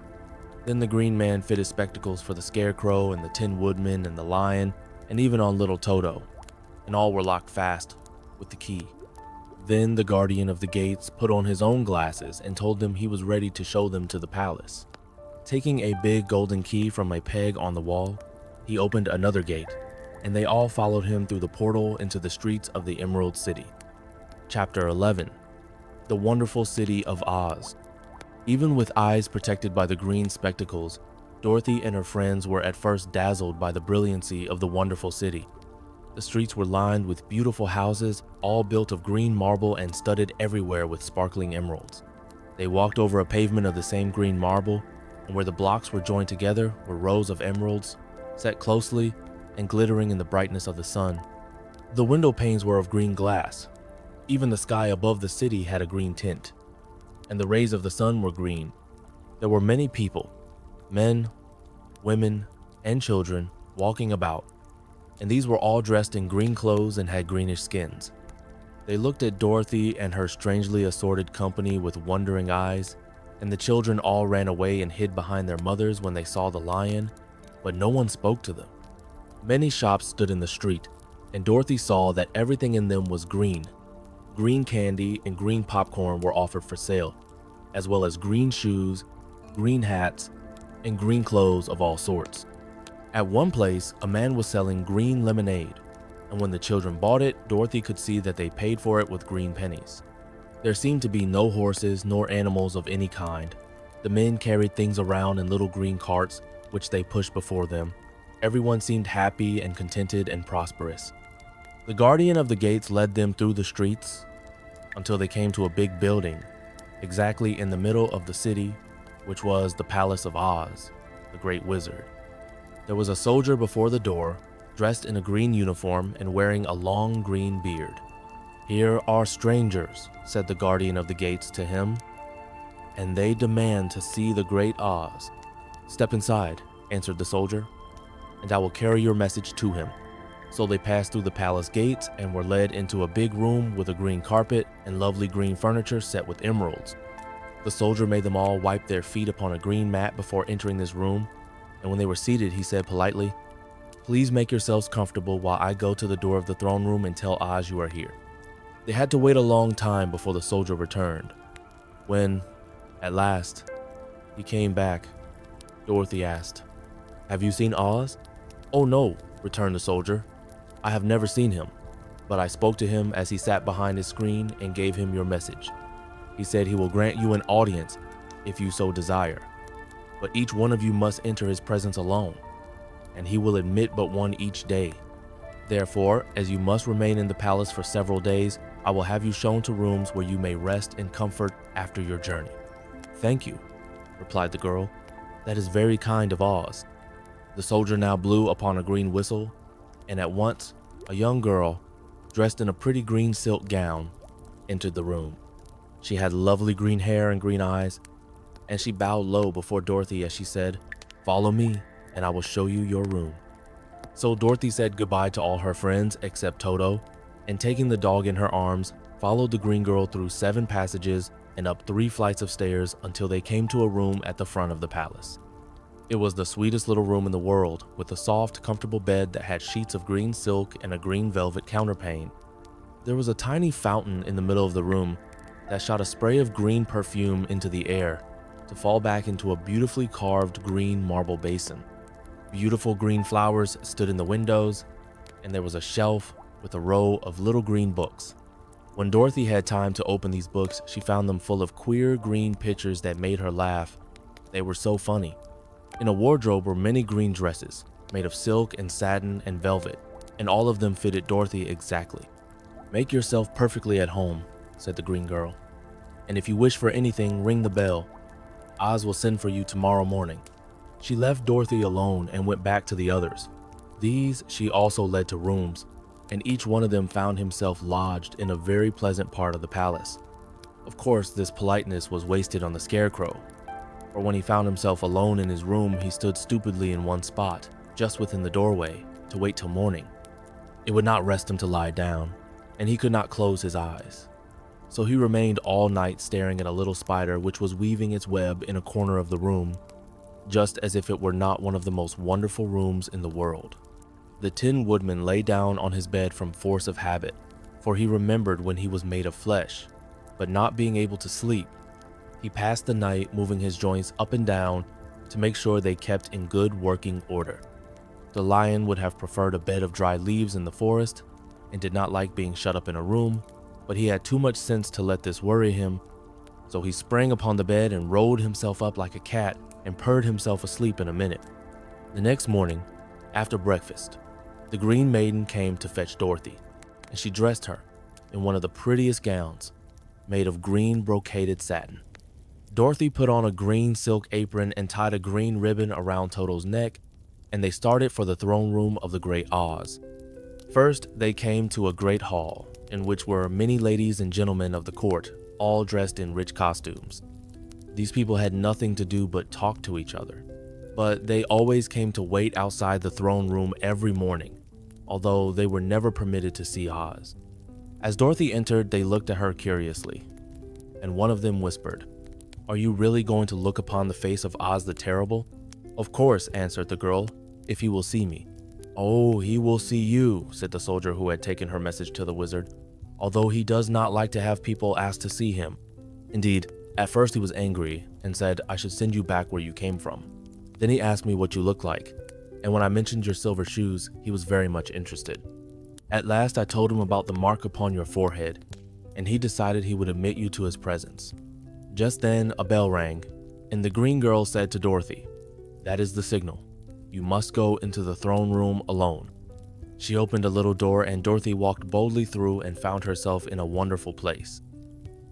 Then the Green Man fitted spectacles for the Scarecrow and the Tin Woodman and the Lion, and even on little Toto, and all were locked fast with the key. Then the guardian of the gates put on his own glasses and told them he was ready to show them to the palace. Taking a big golden key from a peg on the wall, he opened another gate, and they all followed him through the portal into the streets of the Emerald City. Chapter 11. The Wonderful City of Oz. Even with eyes protected by the green spectacles, Dorothy and her friends were at first dazzled by the brilliancy of the wonderful city. The streets were lined with beautiful houses, all built of green marble and studded everywhere with sparkling emeralds. They walked over a pavement of the same green marble, and where the blocks were joined together were rows of emeralds, set closely and glittering in the brightness of the sun. The window panes were of green glass. Even the sky above the city had a green tint, and the rays of the sun were green. There were many people, men, women, and children, walking about, and these were all dressed in green clothes and had greenish skins. They looked at Dorothy and her strangely assorted company with wondering eyes, and the children all ran away and hid behind their mothers when they saw the lion, but no one spoke to them. Many shops stood in the street, and Dorothy saw that everything in them was green. Green candy and green popcorn were offered for sale, as well as green shoes, green hats, and green clothes of all sorts. At one place, a man was selling green lemonade, and when the children bought it, Dorothy could see that they paid for it with green pennies. There seemed to be no horses nor animals of any kind. The men carried things around in little green carts, which they pushed before them. Everyone seemed happy and contented and prosperous. The guardian of the gates led them through the streets until they came to a big building, exactly in the middle of the city, which was the Palace of Oz, the Great Wizard. There was a soldier before the door, dressed in a green uniform and wearing a long green beard. "Here are strangers," said the guardian of the gates to him, "and they demand to see the great Oz." "Step inside," answered the soldier, "and I will carry your message to him." So they passed through the palace gates and were led into a big room with a green carpet and lovely green furniture set with emeralds. The soldier made them all wipe their feet upon a green mat before entering this room, and when they were seated, he said politely, "Please make yourselves comfortable while I go to the door of the throne room and tell Oz you are here." They had to wait a long time before the soldier returned. When, at last, he came back, Dorothy asked, "Have you seen Oz?" "Oh no," returned the soldier. "I have never seen him, but I spoke to him as he sat behind his screen and gave him your message. He said he will grant you an audience if you so desire, but each one of you must enter his presence alone, and he will admit but one each day. Therefore, as you must remain in the palace for several days, I will have you shown to rooms where you may rest in comfort after your journey." "Thank you," replied the girl. "That is very kind of Oz." The soldier now blew upon a green whistle, and at once a young girl, dressed in a pretty green silk gown, entered the room. She had lovely green hair and green eyes, and she bowed low before Dorothy as she said, "Follow me, and I will show you your room." So Dorothy said goodbye to all her friends except Toto, and taking the dog in her arms, followed the green girl through 7 passages and up 3 flights of stairs until they came to a room at the front of the palace. It was the sweetest little room in the world, with a soft, comfortable bed that had sheets of green silk and a green velvet counterpane. There was a tiny fountain in the middle of the room that shot a spray of green perfume into the air to fall back into a beautifully carved green marble basin. Beautiful green flowers stood in the windows, and there was a shelf with a row of little green books. When Dorothy had time to open these books, she found them full of queer green pictures that made her laugh. They were so funny. In a wardrobe were many green dresses, made of silk and satin and velvet, and all of them fitted Dorothy exactly. "Make yourself perfectly at home," said the green girl. "And if you wish for anything, ring the bell. Oz will send for you tomorrow morning." She left Dorothy alone and went back to the others. These she also led to rooms, and each one of them found himself lodged in a very pleasant part of the palace. Of course, this politeness was wasted on the Scarecrow, for when he found himself alone in his room, he stood stupidly in one spot, just within the doorway, to wait till morning. It would not rest him to lie down, and he could not close his eyes. So he remained all night staring at a little spider which was weaving its web in a corner of the room, just as if it were not one of the most wonderful rooms in the world. The Tin Woodman lay down on his bed from force of habit, for he remembered when he was made of flesh, but not being able to sleep, he passed the night moving his joints up and down to make sure they kept in good working order. The Lion would have preferred a bed of dry leaves in the forest and did not like being shut up in a room, but he had too much sense to let this worry him, so he sprang upon the bed and rolled himself up like a cat and purred himself asleep in a minute. The next morning, after breakfast, the Green Maiden came to fetch Dorothy, and she dressed her in one of the prettiest gowns, made of green brocaded satin. Dorothy put on a green silk apron and tied a green ribbon around Toto's neck, and they started for the throne room of the Great Oz. First, they came to a great hall, in which were many ladies and gentlemen of the court, all dressed in rich costumes. These people had nothing to do but talk to each other, but they always came to wait outside the throne room every morning, although they were never permitted to see Oz. As Dorothy entered, they looked at her curiously, and one of them whispered, "Are you really going to look upon the face of Oz the Terrible?" "Of course," answered the girl, "if he will see me." "Oh, he will see you," said the soldier who had taken her message to the wizard, "although he does not like to have people ask to see him. Indeed, at first he was angry and said I should send you back where you came from. Then he asked me what you looked like, and when I mentioned your silver shoes, he was very much interested. At last I told him about the mark upon your forehead, and he decided he would admit you to his presence." Just then a bell rang, and the green girl said to Dorothy, "That is the signal. You must go into the throne room alone." She opened a little door, and Dorothy walked boldly through and found herself in a wonderful place.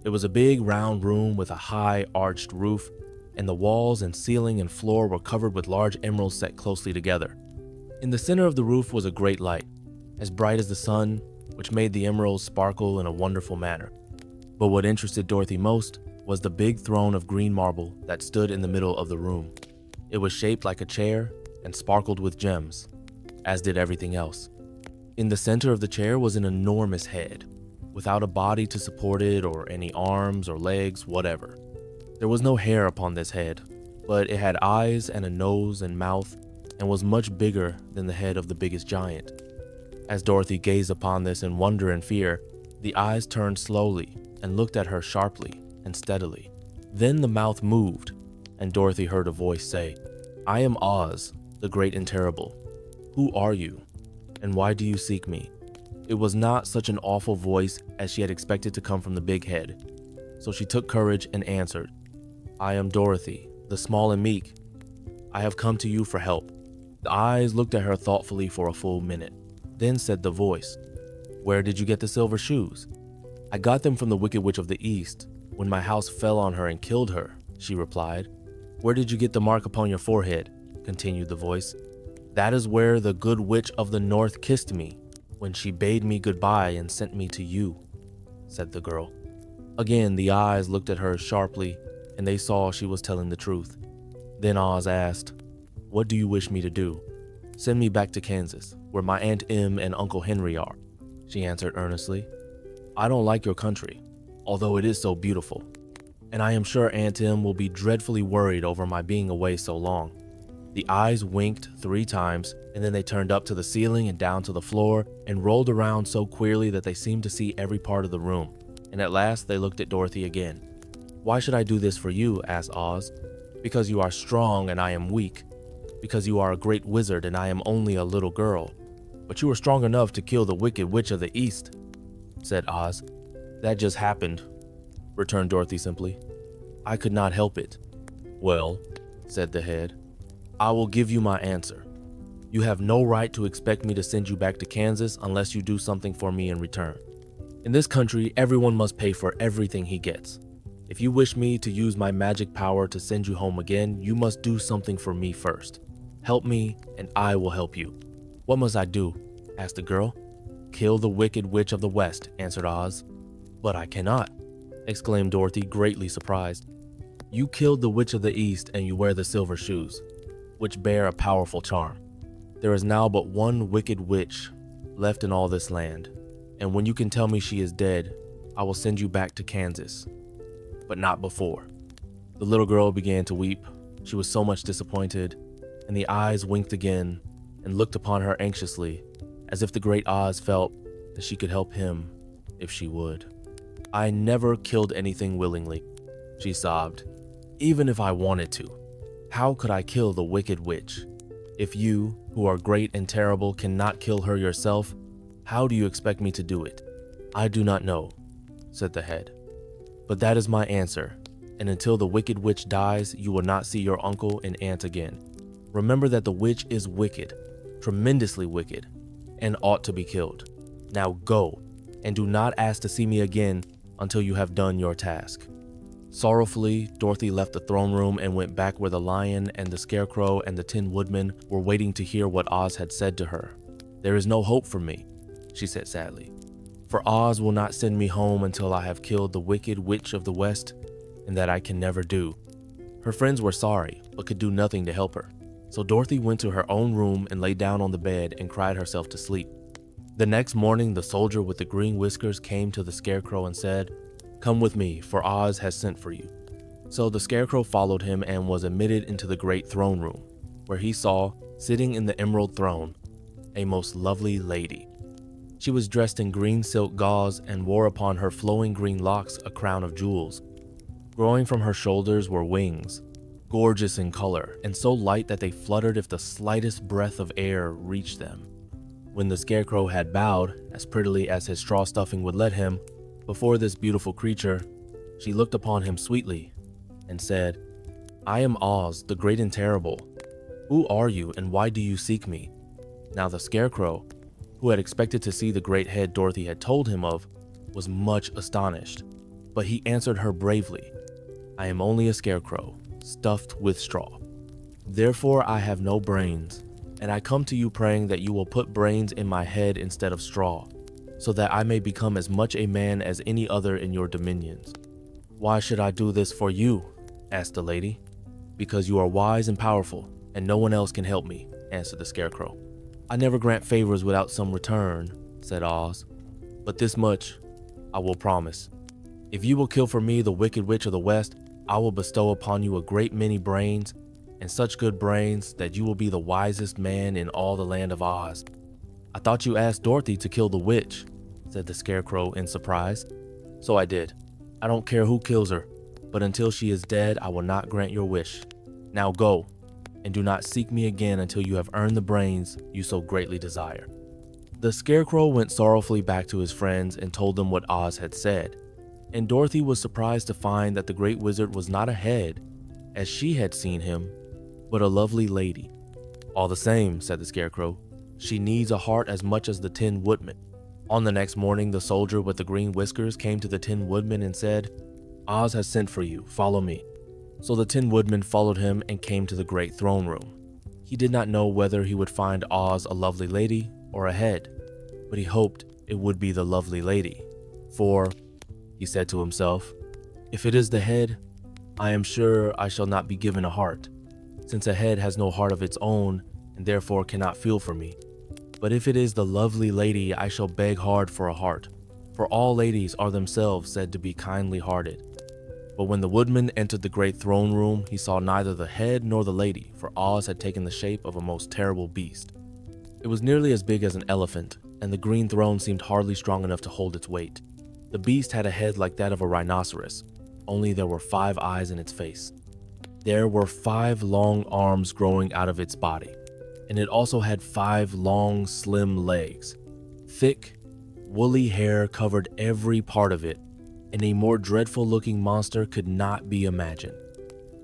It was a big round room with a high arched roof, and the walls and ceiling and floor were covered with large emeralds set closely together. In the center of the roof was a great light, as bright as the sun, which made the emeralds sparkle in a wonderful manner. But what interested Dorothy most was the big throne of green marble that stood in the middle of the room. It was shaped like a chair and sparkled with gems, as did everything else. In the center of the chair was an enormous head, without a body to support it or any arms or legs, whatever. There was no hair upon this head, but it had eyes and a nose and mouth, and was much bigger than the head of the biggest giant. As Dorothy gazed upon this in wonder and fear, the eyes turned slowly and looked at her sharply and steadily. Then the mouth moved, and Dorothy heard a voice say, "I am Oz, the Great and Terrible. Who are you, and why do you seek me?" It was not such an awful voice as she had expected to come from the big head, so she took courage and answered, "I am Dorothy, the small and meek. I have come to you for help." The eyes looked at her thoughtfully for a full minute. Then said the voice, "Where did you get the silver shoes?" "I got them from the Wicked Witch of the East, when my house fell on her and killed her," she replied. "Where did you get the mark upon your forehead?" continued the voice. "That is where the Good Witch of the North kissed me." when she bade me goodbye and sent me to you," said the girl. Again, the eyes looked at her sharply, and they saw she was telling the truth. Then Oz asked, "What do you wish me to do?" "Send me back to Kansas, where my Aunt Em and Uncle Henry are," she answered earnestly. "I don't like your country, although it is so beautiful, and I am sure Aunt Em will be dreadfully worried over my being away so long." The eyes winked 3 times, and then they turned up to the ceiling and down to the floor and rolled around so queerly that they seemed to see every part of the room. And at last they looked at Dorothy again. "Why should I do this for you?" asked Oz. "Because you are strong and I am weak. Because you are a great wizard and I am only a little girl. But you are strong enough to kill the Wicked Witch of the East," said Oz. "That just happened," returned Dorothy simply. "I could not help it." "Well," said the head, "I will give you my answer. You have no right to expect me to send you back to Kansas unless you do something for me in return. In this country, everyone must pay for everything he gets. If you wish me to use my magic power to send you home again, you must do something for me first. Help me, and I will help you." "What must I do?" asked the girl. "Kill the Wicked Witch of the West," answered Oz. "But I cannot," exclaimed Dorothy, greatly surprised. "You killed the Witch of the East and you wear the silver shoes, which bear a powerful charm. There is now but one Wicked Witch left in all this land, and when you can tell me she is dead, I will send you back to Kansas. But not before." The little girl began to weep. She was so much disappointed, and the eyes winked again and looked upon her anxiously, as if the great Oz felt that she could help him if she would. "I never killed anything willingly," she sobbed. "Even if I wanted to, how could I kill the Wicked Witch? If you, who are great and terrible, cannot kill her yourself, how do you expect me to do it?" "I do not know," said the head. "But that is my answer, and until the Wicked Witch dies, you will not see your uncle and aunt again. Remember that the witch is wicked, tremendously wicked, and ought to be killed. Now go, and do not ask to see me again until you have done your task." Sorrowfully, Dorothy left the throne room and went back where the lion and the scarecrow and the Tin Woodman were waiting to hear what Oz had said to her. "There is no hope for me," she said sadly, "for Oz will not send me home until I have killed the Wicked Witch of the West, and that I can never do." Her friends were sorry, but could do nothing to help her. So Dorothy went to her own room and lay down on the bed and cried herself to sleep. The next morning, the soldier with the green whiskers came to the scarecrow and said, "Come with me, for Oz has sent for you." So the scarecrow followed him and was admitted into the great throne room, where he saw, sitting in the emerald throne, a most lovely lady. She was dressed in green silk gauze and wore upon her flowing green locks a crown of jewels. Growing from her shoulders were wings, gorgeous in color and so light that they fluttered if the slightest breath of air reached them. When the scarecrow had bowed, as prettily as his straw stuffing would let him, before this beautiful creature, she looked upon him sweetly and said, "I am Oz, the great and terrible. Who are you and why do you seek me?" Now the scarecrow, who had expected to see the great head Dorothy had told him of, was much astonished, but he answered her bravely, "I am only a scarecrow, stuffed with straw. Therefore I have no brains, and I come to you praying that you will put brains in my head instead of straw, so that I may become as much a man as any other in your dominions." "Why should I do this for you?" asked the lady. "Because you are wise and powerful, and no one else can help me," answered the scarecrow. "I never grant favors without some return," said Oz, "but this much I will promise. If you will kill for me the Wicked Witch of the West, I will bestow upon you a great many brains, and such good brains that you will be the wisest man in all the land of Oz." "I thought you asked Dorothy to kill the witch," said the scarecrow in surprise. "So I did. I don't care who kills her, but until she is dead, I will not grant your wish. Now go, and do not seek me again until you have earned the brains you so greatly desire." The scarecrow went sorrowfully back to his friends and told them what Oz had said, and Dorothy was surprised to find that the great wizard was not a head, as she had seen him, but a lovely lady. "All the same," said the scarecrow, "she needs a heart as much as the Tin Woodman." On the next morning, the soldier with the green whiskers came to the Tin Woodman and said, "Oz has sent for you, follow me." So the Tin Woodman followed him and came to the great throne room. He did not know whether he would find Oz a lovely lady or a head. but he hoped it would be the lovely lady. For, he said to himself, if it is the head, I am sure I shall not be given a heart, since a head has no heart of its own and therefore cannot feel for me. But if it is the lovely lady, I shall beg hard for a heart, for all ladies are themselves said to be kindly hearted. But when the woodman entered the great throne room, he saw neither the head nor the lady, for Oz had taken the shape of a most terrible beast. It was nearly as big as an elephant, and the green throne seemed hardly strong enough to hold its weight. The beast had a head like that of a rhinoceros, only there were 5 eyes in its face. There were 5 long arms growing out of its body, and it also had 5 long, slim legs. Thick, woolly hair covered every part of it, and a more dreadful-looking monster could not be imagined.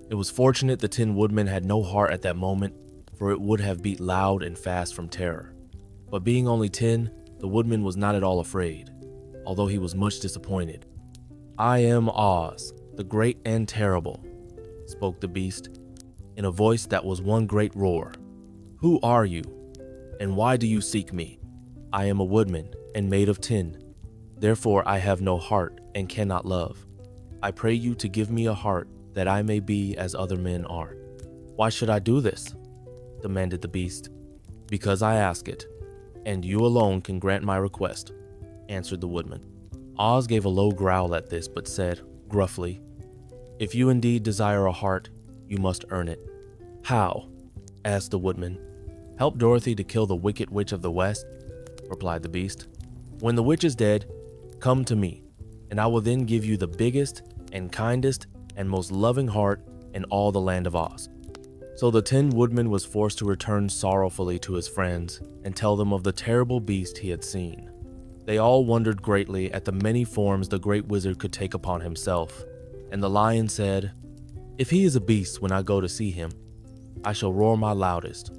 It was fortunate the Tin Woodman had no heart at that moment, for it would have beat loud and fast from terror. But being only tin, the Woodman was not at all afraid, although he was much disappointed. I am Oz, the great and terrible, spoke the beast, in a voice that was one great roar. Who are you, and why do you seek me? I am a woodman and made of tin. Therefore I have no heart and cannot love. I pray you to give me a heart that I may be as other men are. Why should I do this? Demanded the beast. Because I ask it, and you alone can grant my request, answered the woodman. Oz gave a low growl at this, but said, gruffly, if you indeed desire a heart, you must earn it. How? Asked the woodman. Help Dorothy to kill the wicked witch of the west, replied the beast. When the witch is dead, come to me, and I will then give you the biggest and kindest and most loving heart in all the land of Oz. So the Tin Woodman was forced to return sorrowfully to his friends and tell them of the terrible beast he had seen. They all wondered greatly at the many forms the great wizard could take upon himself, and the lion said, if he is a beast when I go to see him, I shall roar my loudest,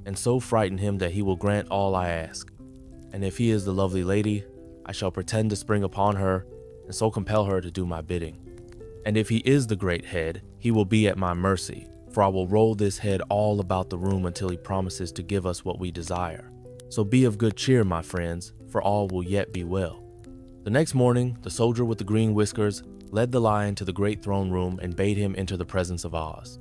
and so frighten him that he will grant all I ask. And if he is the lovely lady, I shall pretend to spring upon her, and so compel her to do my bidding. And if he is the great head, he will be at my mercy, for I will roll this head all about the room until he promises to give us what we desire. So be of good cheer, my friends, for all will yet be well. The next morning, the soldier with the green whiskers led the lion to the great throne room and bade him enter the presence of Oz.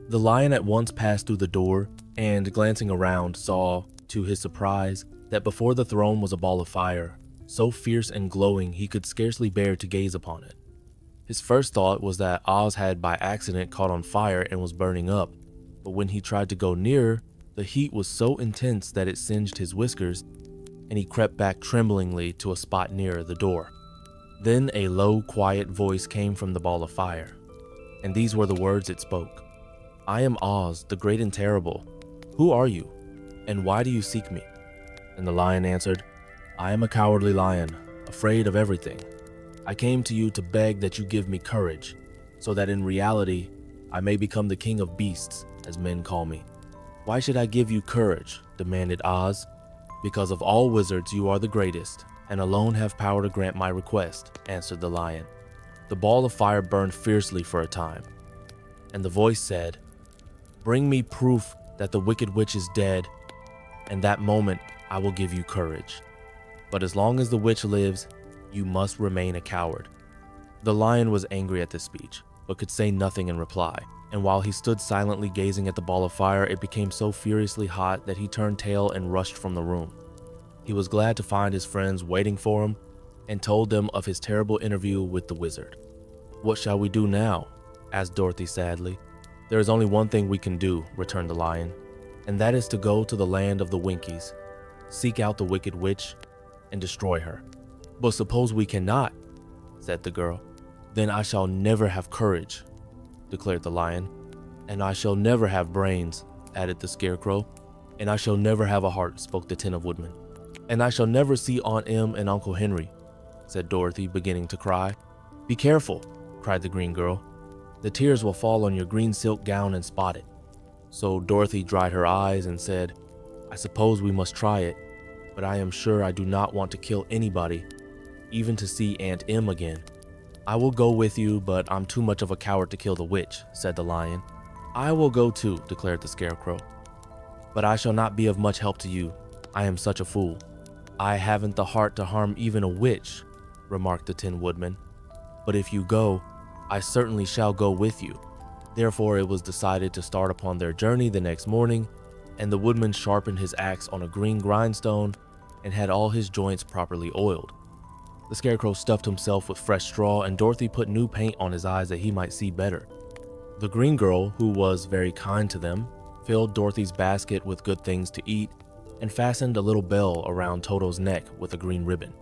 The lion at once passed through the door and, glancing around, saw, to his surprise, that before the throne was a ball of fire, so fierce and glowing he could scarcely bear to gaze upon it. His first thought was that Oz had by accident caught on fire and was burning up, but when he tried to go nearer, the heat was so intense that it singed his whiskers, and he crept back tremblingly to a spot nearer the door. Then a low, quiet voice came from the ball of fire, and these were the words it spoke. I am Oz, the great and terrible. Who are you, and why do you seek me? And the lion answered, I am a cowardly lion, afraid of everything. I came to you to beg that you give me courage, so that in reality, I may become the king of beasts, as men call me. Why should I give you courage? Demanded Oz. Because of all wizards, you are the greatest, and alone have power to grant my request, answered the lion. The ball of fire burned fiercely for a time, and the voice said, bring me proof that the wicked witch is dead, and that moment I will give you courage. But as long as the witch lives, you must remain a coward. The lion was angry at this speech, but could say nothing in reply, and while he stood silently gazing at the ball of fire, it became so furiously hot that he turned tail and rushed from the room. He was glad to find his friends waiting for him and told them of his terrible interview with the wizard. What shall we do now? Asked Dorothy sadly. There is only one thing we can do, returned the lion, and that is to go to the land of the Winkies, seek out the wicked witch, and destroy her. But suppose we cannot, said the girl. Then I shall never have courage, declared the lion. And I shall never have brains, added the scarecrow. And I shall never have a heart, spoke the Tin Woodman. And I shall never see Aunt Em and Uncle Henry, said Dorothy, beginning to cry. Be careful, cried the green girl. The tears will fall on your green silk gown and spot it. So Dorothy dried her eyes and said, I suppose we must try it, but I am sure I do not want to kill anybody, even to see Aunt Em again. I will go with you, but I'm too much of a coward to kill the witch, said the lion. I will go too, declared the scarecrow. But I shall not be of much help to you. I am such a fool. "I haven't the heart to harm even a witch," remarked the Tin Woodman. "But if you go, I certainly shall go with you." Therefore, it was decided to start upon their journey the next morning, and the woodman sharpened his axe on a green grindstone and had all his joints properly oiled. The Scarecrow stuffed himself with fresh straw, and Dorothy put new paint on his eyes that he might see better. The green girl, who was very kind to them, filled Dorothy's basket with good things to eat and fastened a little bell around Toto's neck with a green ribbon.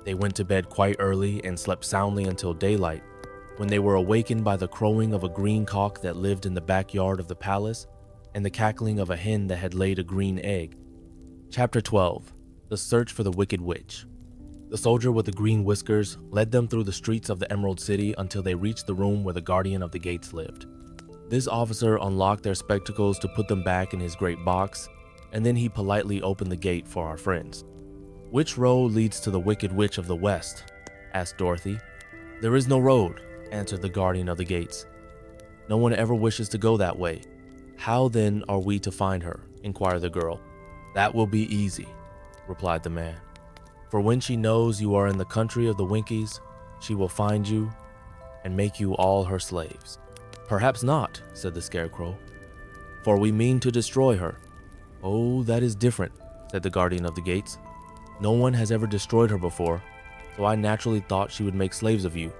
They went to bed quite early and slept soundly until daylight, when they were awakened by the crowing of a green cock that lived in the backyard of the palace and the cackling of a hen that had laid a green egg. Chapter 12. The Search for the Wicked Witch. The soldier with the green whiskers led them through the streets of the Emerald City until they reached the room where the guardian of the gates lived. This officer unlocked their spectacles to put them back in his great box, and then he politely opened the gate for our friends. "Which road leads to the Wicked Witch of the West?" asked Dorothy. "There is no road," answered the guardian of the gates. "No one ever wishes to go that way." "How then are we to find her?" inquired the girl. "That will be easy," replied the man. "For when she knows you are in the country of the Winkies, she will find you and make you all her slaves." "Perhaps not," said the Scarecrow, "for we mean to destroy her." "Oh, that is different," said the guardian of the gates. "No one has ever destroyed her before, so I naturally thought she would make slaves of you,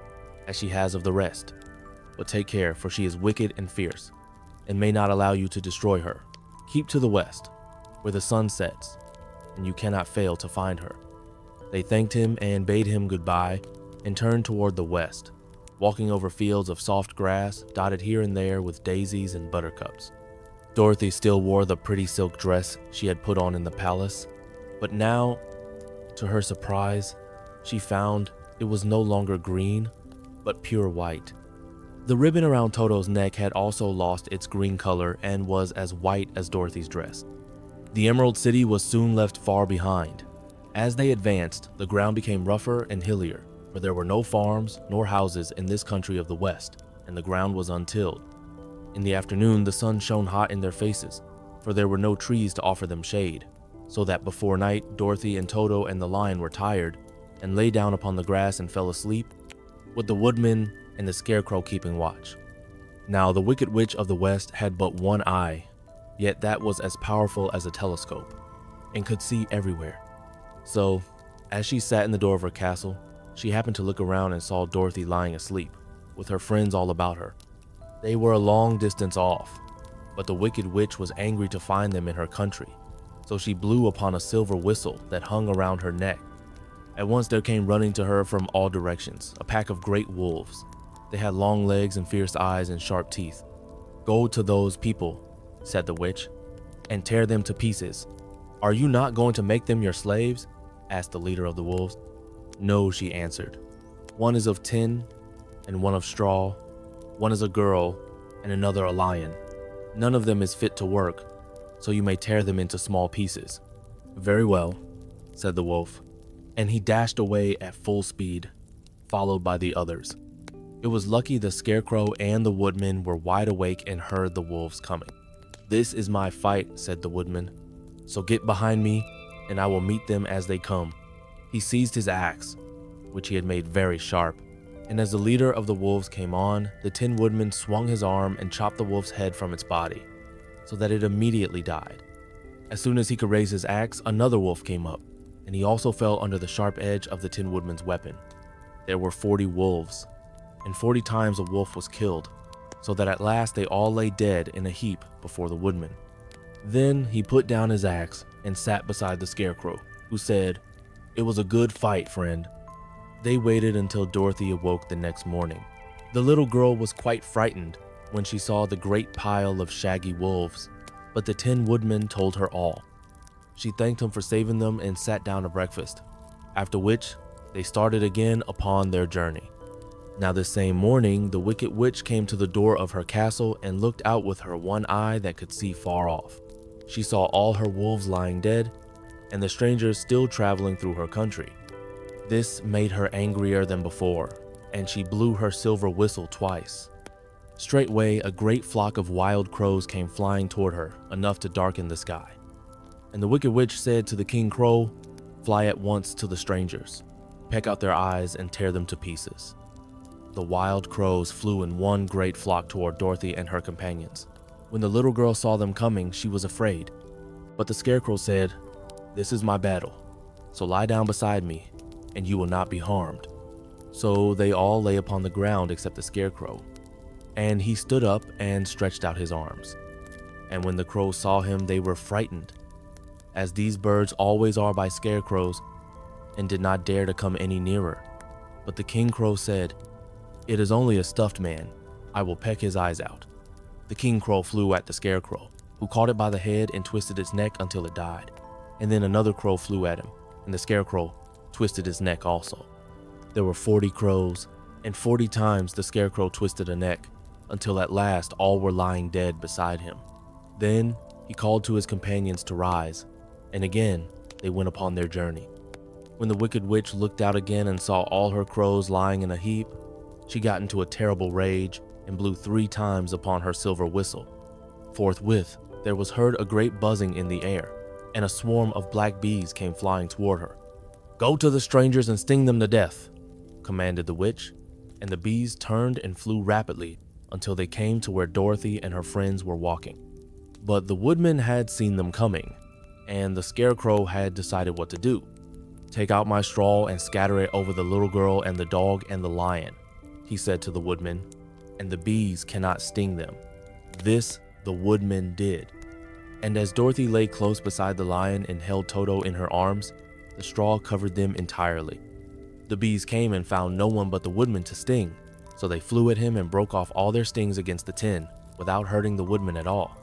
as she has of the rest. But take care, for she is wicked and fierce, and may not allow you to destroy her. Keep to the west, where the sun sets, and you cannot fail to find her." They thanked him and bade him goodbye, and turned toward the west, walking over fields of soft grass dotted here and there with daisies and buttercups. Dorothy still wore the pretty silk dress she had put on in the palace, but now, to her surprise, she found it was no longer green, but pure white. The ribbon around Toto's neck had also lost its green color and was as white as Dorothy's dress. The Emerald City was soon left far behind. As they advanced, the ground became rougher and hillier, for there were no farms nor houses in this country of the West, and the ground was untilled. In the afternoon, the sun shone hot in their faces, for there were no trees to offer them shade, so that before night, Dorothy and Toto and the lion were tired and lay down upon the grass and fell asleep, with the woodman and the Scarecrow keeping watch. Now the Wicked Witch of the West had but one eye, yet that was as powerful as a telescope, and could see everywhere. So, as she sat in the door of her castle, she happened to look around and saw Dorothy lying asleep, with her friends all about her. They were a long distance off, but the Wicked Witch was angry to find them in her country, so she blew upon a silver whistle that hung around her neck. At once there came running to her from all directions a pack of great wolves. They had long legs and fierce eyes and sharp teeth. "Go to those people," said the witch, "and tear them to pieces." "Are you not going to make them your slaves?" asked the leader of the wolves. "No," she answered. "One is of tin and one of straw. One is a girl and another a lion. None of them is fit to work, so you may tear them into small pieces." "Very well," said the wolf, and he dashed away at full speed, followed by the others. It was lucky the Scarecrow and the woodman were wide awake and heard the wolves coming. "This is my fight," said the woodman, "so get behind me and I will meet them as they come." He seized his axe, which he had made very sharp, and as the leader of the wolves came on, the Tin Woodman swung his arm and chopped the wolf's head from its body, so that it immediately died. As soon as he could raise his axe, another wolf came up, and he also fell under the sharp edge of the Tin Woodman's weapon. There were 40 wolves, and 40 times a wolf was killed, so that at last they all lay dead in a heap before the woodman. Then he put down his axe and sat beside the Scarecrow, who said, "It was a good fight, friend." They waited until Dorothy awoke the next morning. The little girl was quite frightened when she saw the great pile of shaggy wolves, but the Tin Woodman told her all. She thanked him for saving them and sat down to breakfast, after which they started again upon their journey. Now this same morning, the Wicked Witch came to the door of her castle and looked out with her one eye that could see far off. She saw all her wolves lying dead, and the strangers still traveling through her country. This made her angrier than before, and she blew her silver whistle twice. Straightway, a great flock of wild crows came flying toward her, enough to darken the sky. And the Wicked Witch said to the King Crow, Fly at once to the strangers, peck out their eyes and tear them to pieces." The wild crows flew in one great flock toward Dorothy and her companions. When the little girl saw them coming, she was afraid. But the Scarecrow said, "This is my battle, so lie down beside me, and you will not be harmed." So they all lay upon the ground except the Scarecrow, and he stood up and stretched out his arms. And when the crows saw him, they were frightened, as these birds always are by scarecrows, and did not dare to come any nearer. But the King Crow said, "It is only a stuffed man. I will peck his eyes out." The King Crow flew at the Scarecrow, who caught it by the head and twisted its neck until it died. And then another crow flew at him, and the Scarecrow twisted his neck also. There were 40 crows, and 40 times the Scarecrow twisted a neck, until at last all were lying dead beside him. Then he called to his companions to rise, and again they went upon their journey. When the Wicked Witch looked out again and saw all her crows lying in a heap, she got into a terrible rage and blew 3 times upon her silver whistle. Forthwith, there was heard a great buzzing in the air, and a swarm of black bees came flying toward her. "Go to the strangers and sting them to death," commanded the witch, and the bees turned and flew rapidly until they came to where Dorothy and her friends were walking. But the woodman had seen them coming, and the Scarecrow had decided what to do. "Take out my straw and scatter it over the little girl and the dog and the lion," he said to the woodman, "and the bees cannot sting them." This the woodman did, and as Dorothy lay close beside the lion and held Toto in her arms, the straw covered them entirely. The bees came and found no one but the woodman to sting, so they flew at him and broke off all their stings against the tin without hurting the woodman at all.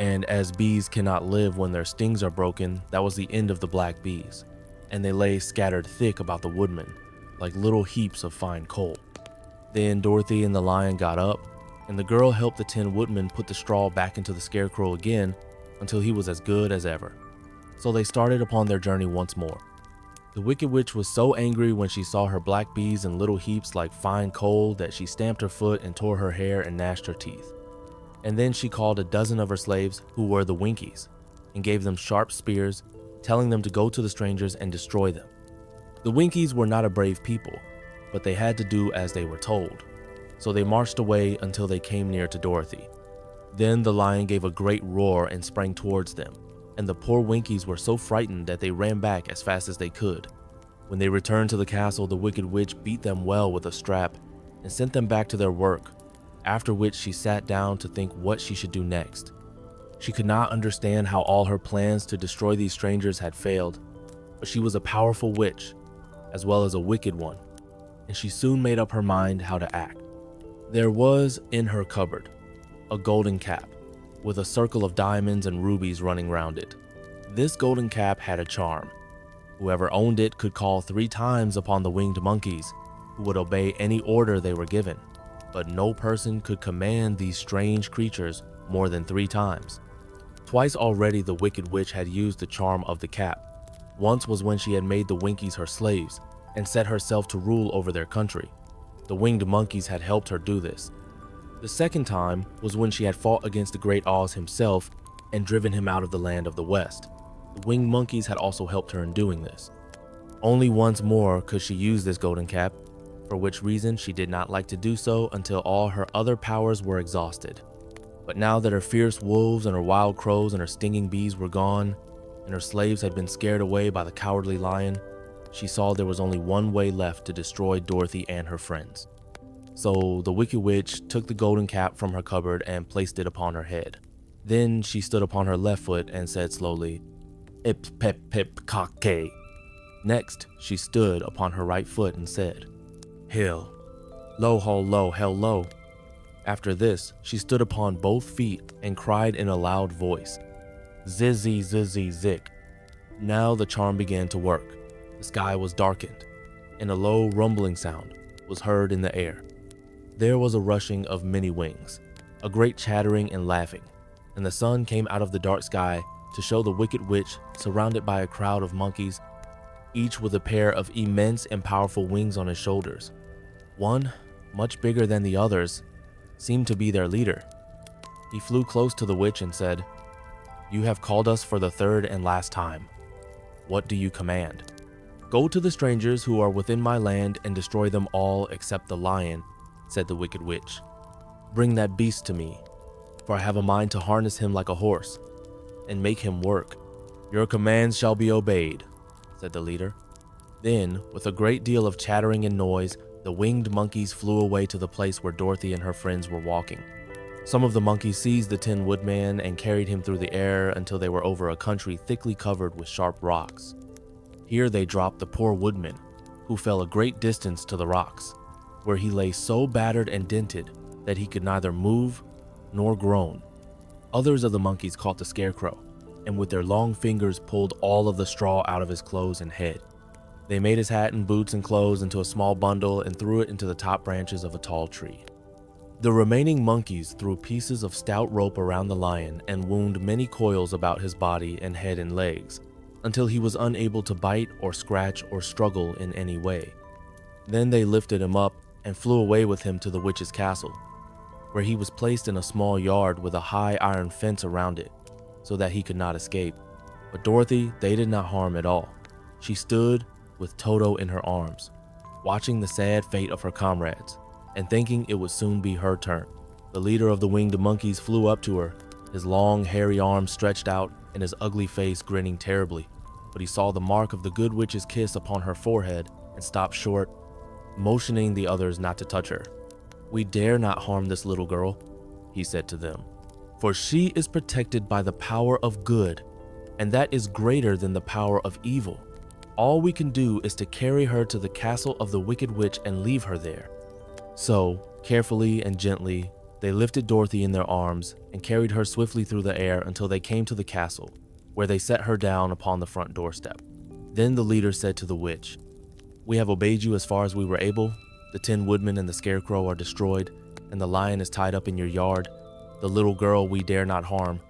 And as bees cannot live when their stings are broken, that was the end of the black bees, and they lay scattered thick about the woodman, like little heaps of fine coal. Then Dorothy and the lion got up, and the girl helped the Tin Woodman put the straw back into the Scarecrow again until he was as good as ever. So they started upon their journey once more. The Wicked Witch was so angry when she saw her black bees in little heaps like fine coal that she stamped her foot and tore her hair and gnashed her teeth. And then she called a dozen of her slaves, who were the Winkies, and gave them sharp spears, telling them to go to the strangers and destroy them. The Winkies were not a brave people, but they had to do as they were told. So they marched away until they came near to Dorothy. Then the lion gave a great roar and sprang towards them, and the poor Winkies were so frightened that they ran back as fast as they could. When they returned to the castle, the Wicked Witch beat them well with a strap and sent them back to their work, after which she sat down to think what she should do next. She could not understand how all her plans to destroy these strangers had failed, but she was a powerful witch, as well as a wicked one, and she soon made up her mind how to act. There was, in her cupboard, a golden cap, with a circle of diamonds and rubies running round it. This golden cap had a charm. Whoever owned it could call 3 times upon the winged monkeys, who would obey any order they were given, but no person could command these strange creatures more than 3 times. Twice already the Wicked Witch had used the charm of the cap. Once was when she had made the Winkies her slaves, and set herself to rule over their country. The winged monkeys had helped her do this. The second time was when she had fought against the Great Oz himself and driven him out of the land of the West. The winged monkeys had also helped her in doing this. Only once more could she use this golden cap, for which reason she did not like to do so until all her other powers were exhausted. But now that her fierce wolves and her wild crows and her stinging bees were gone, and her slaves had been scared away by the cowardly lion, she saw there was only one way left to destroy Dorothy and her friends. So the Wicked Witch took the golden cap from her cupboard and placed it upon her head. Then she stood upon her left foot and said slowly, "Ip pep pip kake." Next, she stood upon her right foot and said, "Hill, lo ho lo hell lo." After this, she stood upon both feet and cried in a loud voice, "Zizzy zizzy zik." Now the charm began to work. The sky was darkened, and a low rumbling sound was heard in the air. There was a rushing of many wings, a great chattering and laughing, and the sun came out of the dark sky to show the Wicked Witch surrounded by a crowd of monkeys, each with a pair of immense and powerful wings on his shoulders. One, much bigger than the others, seemed to be their leader. He flew close to the witch and said, "You have called us for the 3rd and last time. What do you command?" "Go to the strangers who are within my land and destroy them all except the lion," said the wicked witch. "Bring that beast to me, for I have a mind to harness him like a horse and make him work." "Your commands shall be obeyed," said the leader. Then, with a great deal of chattering and noise, the winged monkeys flew away to the place where Dorothy and her friends were walking. Some of the monkeys seized the Tin Woodman and carried him through the air until they were over a country thickly covered with sharp rocks. Here they dropped the poor woodman, who fell a great distance to the rocks, where he lay so battered and dented that he could neither move nor groan. Others of the monkeys caught the scarecrow, and with their long fingers pulled all of the straw out of his clothes and head. They made his hat and boots and clothes into a small bundle and threw it into the top branches of a tall tree. The remaining monkeys threw pieces of stout rope around the lion and wound many coils about his body and head and legs, until he was unable to bite or scratch or struggle in any way. Then they lifted him up and flew away with him to the witch's castle, where he was placed in a small yard with a high iron fence around it, so that he could not escape. But Dorothy they did not harm at all. She stood with Toto in her arms, watching the sad fate of her comrades, and thinking it would soon be her turn. The leader of the winged monkeys flew up to her, his long hairy arms stretched out and his ugly face grinning terribly, but he saw the mark of the good witch's kiss upon her forehead and stopped short, motioning the others not to touch her. "We dare not harm this little girl," he said to them, "for she is protected by the power of good, and that is greater than the power of evil. All we can do is to carry her to the castle of the wicked witch and leave her there." So, carefully and gently, they lifted Dorothy in their arms and carried her swiftly through the air until they came to the castle, where they set her down upon the front doorstep. Then the leader said to the witch, "We have obeyed you as far as we were able. The Tin Woodman and the Scarecrow are destroyed, and the lion is tied up in your yard. The little girl we dare not harm,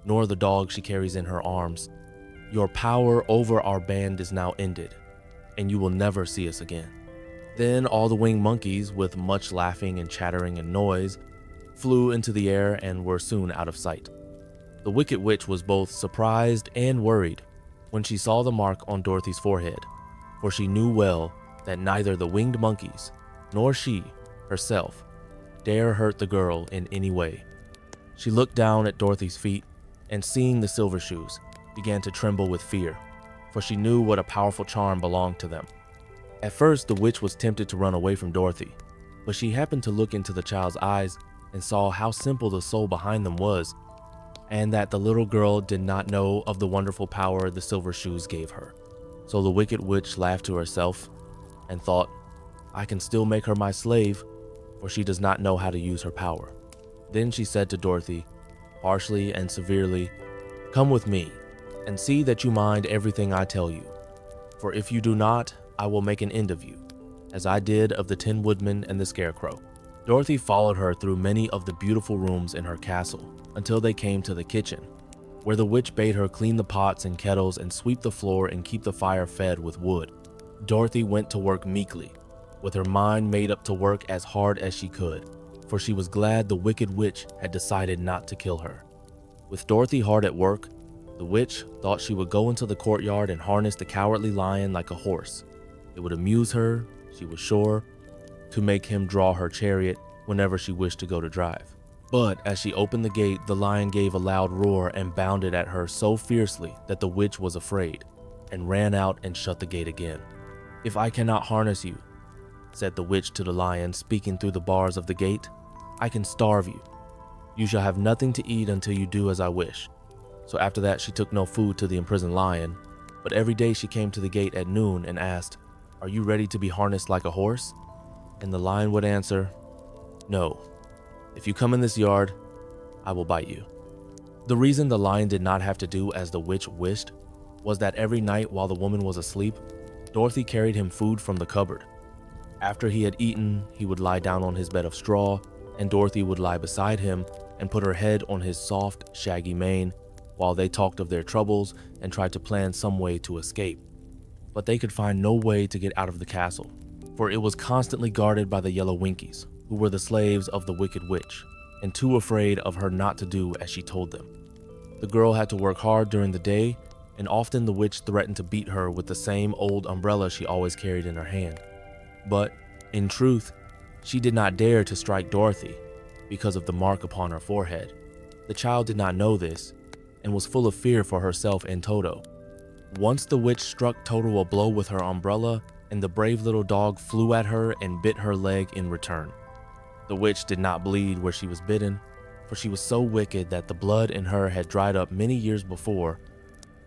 nor the dog she carries in her arms. Your power over our band is now ended, and you will never see us again." Then all the winged monkeys, with much laughing and chattering and noise, flew into the air and were soon out of sight. The wicked witch was both surprised and worried when she saw the mark on Dorothy's forehead, for she knew well that neither the winged monkeys nor she herself dare hurt the girl in any way. She looked down at Dorothy's feet and, seeing the silver shoes, began to tremble with fear, for she knew what a powerful charm belonged to them. At first, the witch was tempted to run away from Dorothy, but she happened to look into the child's eyes and saw how simple the soul behind them was, and that the little girl did not know of the wonderful power the silver shoes gave her. So the wicked witch laughed to herself and thought, "I can still make her my slave, for she does not know how to use her power." Then she said to Dorothy, harshly and severely, "Come with me, and see that you mind everything I tell you, for if you do not, I will make an end of you, as I did of the Tin Woodman and the Scarecrow." Dorothy followed her through many of the beautiful rooms in her castle until they came to the kitchen, where the witch bade her clean the pots and kettles and sweep the floor and keep the fire fed with wood. Dorothy went to work meekly, with her mind made up to work as hard as she could, for she was glad the wicked witch had decided not to kill her. With Dorothy hard at work, the witch thought she would go into the courtyard and harness the cowardly lion like a horse. It would amuse her, she was sure, to make him draw her chariot whenever she wished to go to drive. But as she opened the gate, the lion gave a loud roar and bounded at her so fiercely that the witch was afraid, and ran out and shut the gate again. "If I cannot harness you," said the witch to the lion, speaking through the bars of the gate, "I can starve you. You shall have nothing to eat until you do as I wish." So after that she took no food to the imprisoned lion, but every day she came to the gate at noon and asked, "Are you ready to be harnessed like a horse?" And the lion would answer, "No. If you come in this yard, I will bite you." The reason the lion did not have to do as the witch wished was that every night while the woman was asleep, Dorothy carried him food from the cupboard. After he had eaten, he would lie down on his bed of straw, and Dorothy would lie beside him and put her head on his soft, shaggy mane, while they talked of their troubles and tried to plan some way to escape. But they could find no way to get out of the castle, for it was constantly guarded by the yellow winkies, who were the slaves of the wicked witch, and too afraid of her not to do as she told them. The girl had to work hard during the day and often the witch threatened to beat her with the same old umbrella she always carried in her hand. But, in truth, she did not dare to strike Dorothy because of the mark upon her forehead. The child did not know this and was full of fear for herself and Toto. Once the witch struck Toto a blow with her umbrella, and the brave little dog flew at her and bit her leg in return. The witch did not bleed where she was bitten, for she was so wicked that the blood in her had dried up many years before.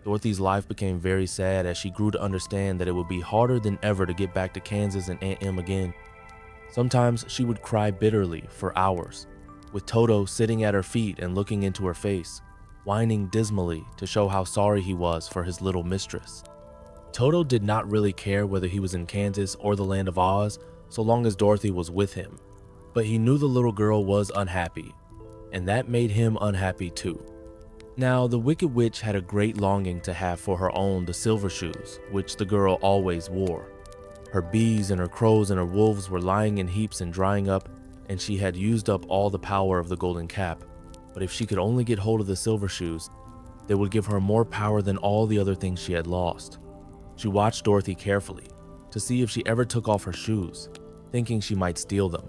Dorothy's life became very sad as she grew to understand that it would be harder than ever to get back to Kansas and Aunt Em again. Sometimes she would cry bitterly for hours, with Toto sitting at her feet and looking into her face, whining dismally to show how sorry he was for his little mistress. Toto did not really care whether he was in Kansas or the land of Oz, so long as Dorothy was with him. But he knew the little girl was unhappy, and that made him unhappy too. Now, the Wicked Witch had a great longing to have for her own the silver shoes, which the girl always wore. Her bees and her crows and her wolves were lying in heaps and drying up, and she had used up all the power of the golden cap. But if she could only get hold of the silver shoes, they would give her more power than all the other things she had lost. She watched Dorothy carefully to see if she ever took off her shoes, thinking she might steal them.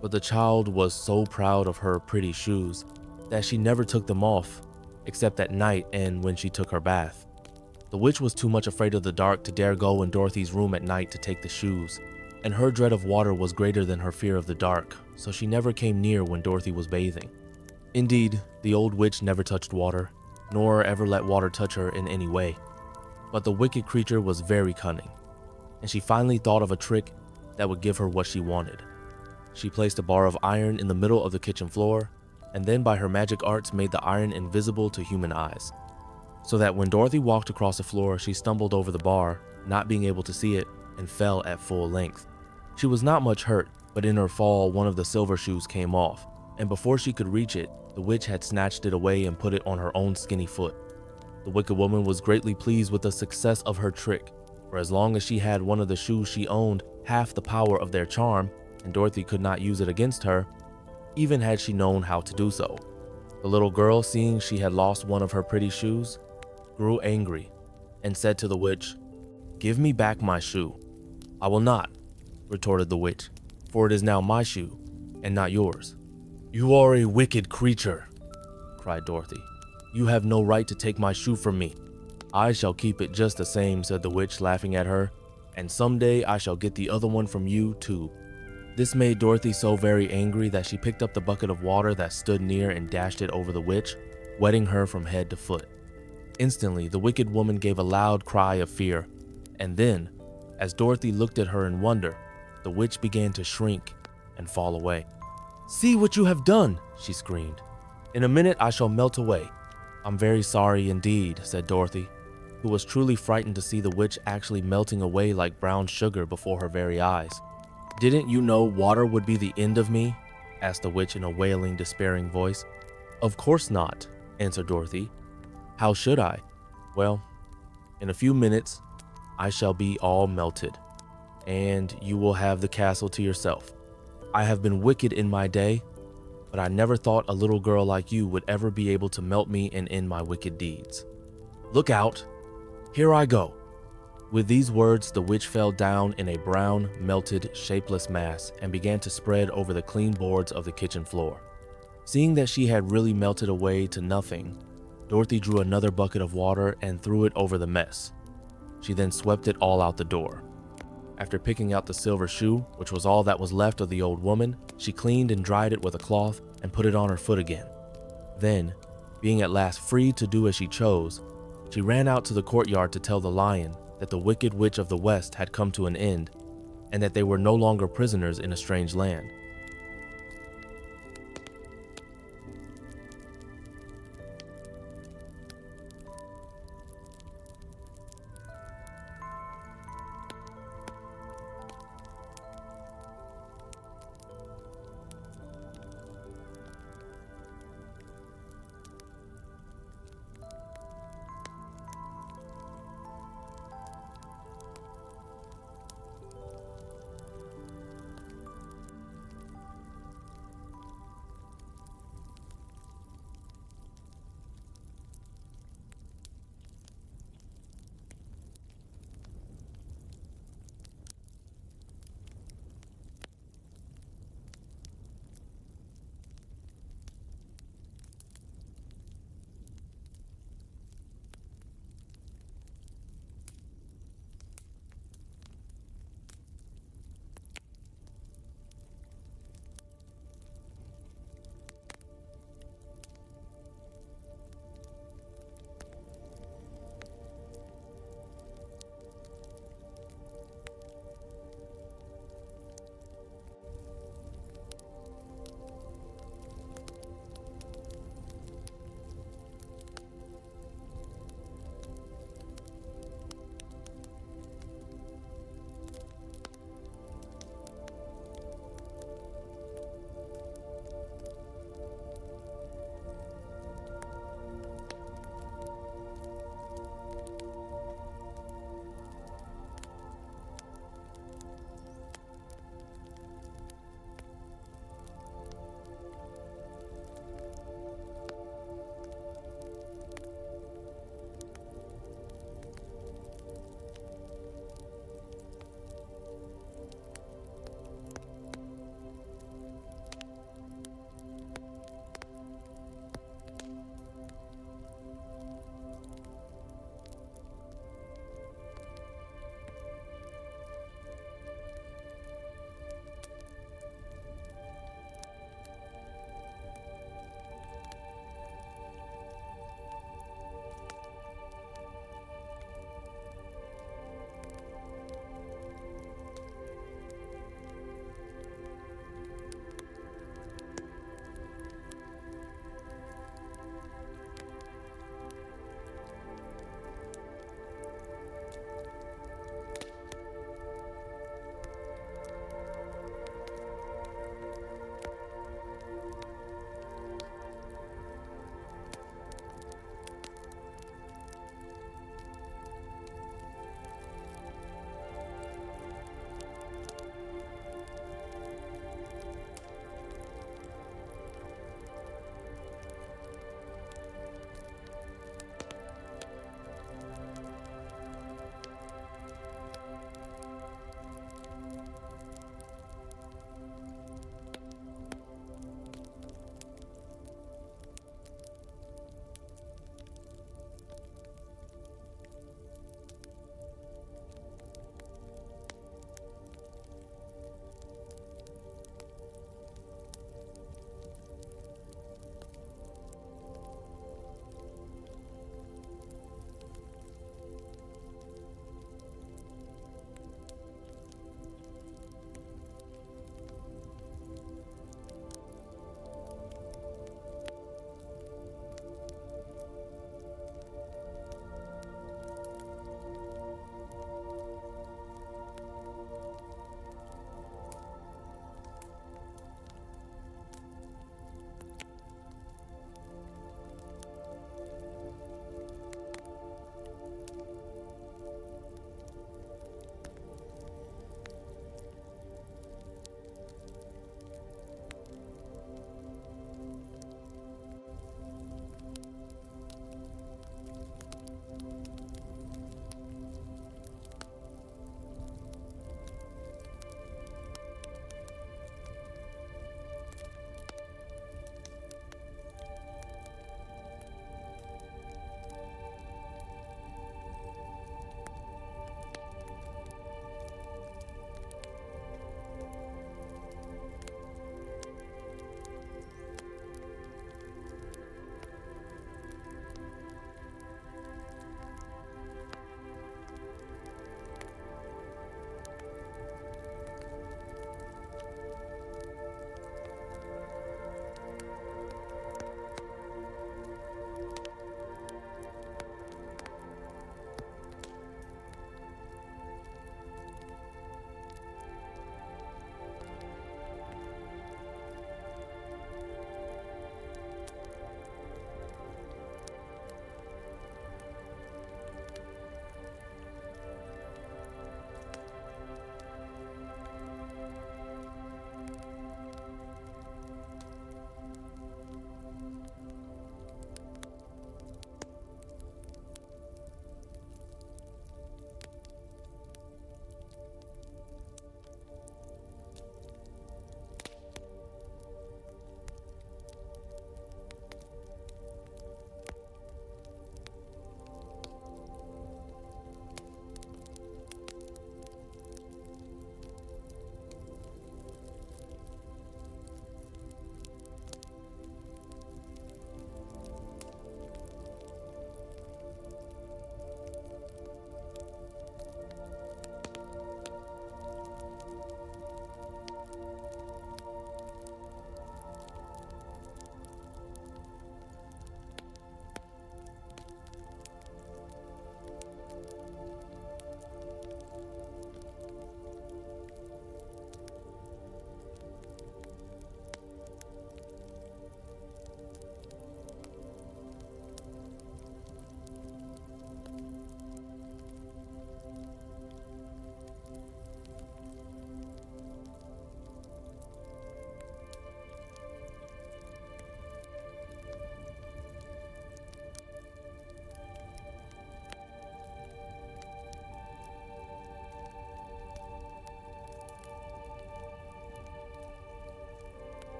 But the child was so proud of her pretty shoes that she never took them off, except at night and when she took her bath. The witch was too much afraid of the dark to dare go in Dorothy's room at night to take the shoes, and her dread of water was greater than her fear of the dark, so she never came near when Dorothy was bathing. Indeed, the old witch never touched water, nor ever let water touch her in any way. But the wicked creature was very cunning, and she finally thought of a trick that would give her what she wanted. She placed a bar of iron in the middle of the kitchen floor, and then by her magic arts made the iron invisible to human eyes, so that when Dorothy walked across the floor, she stumbled over the bar, not being able to see it, and fell at full length. She was not much hurt, but in her fall, one of the silver shoes came off, and before she could reach it, the witch had snatched it away and put it on her own skinny foot. The wicked woman was greatly pleased with the success of her trick, for as long as she had one of the shoes she owned half the power of their charm, and Dorothy could not use it against her, even had she known how to do so. The little girl, seeing she had lost one of her pretty shoes, grew angry and said to the witch, "Give me back my shoe." "I will not," retorted the witch, "for it is now my shoe and not yours." "You are a wicked creature," cried Dorothy. "You have no right to take my shoe from me." "I shall keep it just the same," said the witch, laughing at her, "and someday I shall get the other one from you too." This made Dorothy so very angry that she picked up the bucket of water that stood near and dashed it over the witch, wetting her from head to foot. Instantly, the wicked woman gave a loud cry of fear, and then, as Dorothy looked at her in wonder, the witch began to shrink and fall away. "See what you have done," she screamed. "In a minute I shall melt away." "I'm very sorry indeed," said Dorothy, who was truly frightened to see the witch actually melting away like brown sugar before her very eyes. "Didn't you know water would be the end of me?" asked the witch in a wailing, despairing voice. "Of course not," answered Dorothy. "How should I? Well, in a few minutes, I shall be all melted, and you will have the castle to yourself. I have been wicked in my day, but I never thought a little girl like you would ever be able to melt me and end my wicked deeds. Look out! Here I go." With these words, the witch fell down in a brown, melted, shapeless mass and began to spread over the clean boards of the kitchen floor. Seeing that she had really melted away to nothing, Dorothy drew another bucket of water and threw it over the mess. She then swept it all out the door. After picking out the silver shoe, which was all that was left of the old woman, she cleaned and dried it with a cloth and put it on her foot again. Then, being at last free to do as she chose, she ran out to the courtyard to tell the lion that the Wicked Witch of the West had come to an end, and that they were no longer prisoners in a strange land.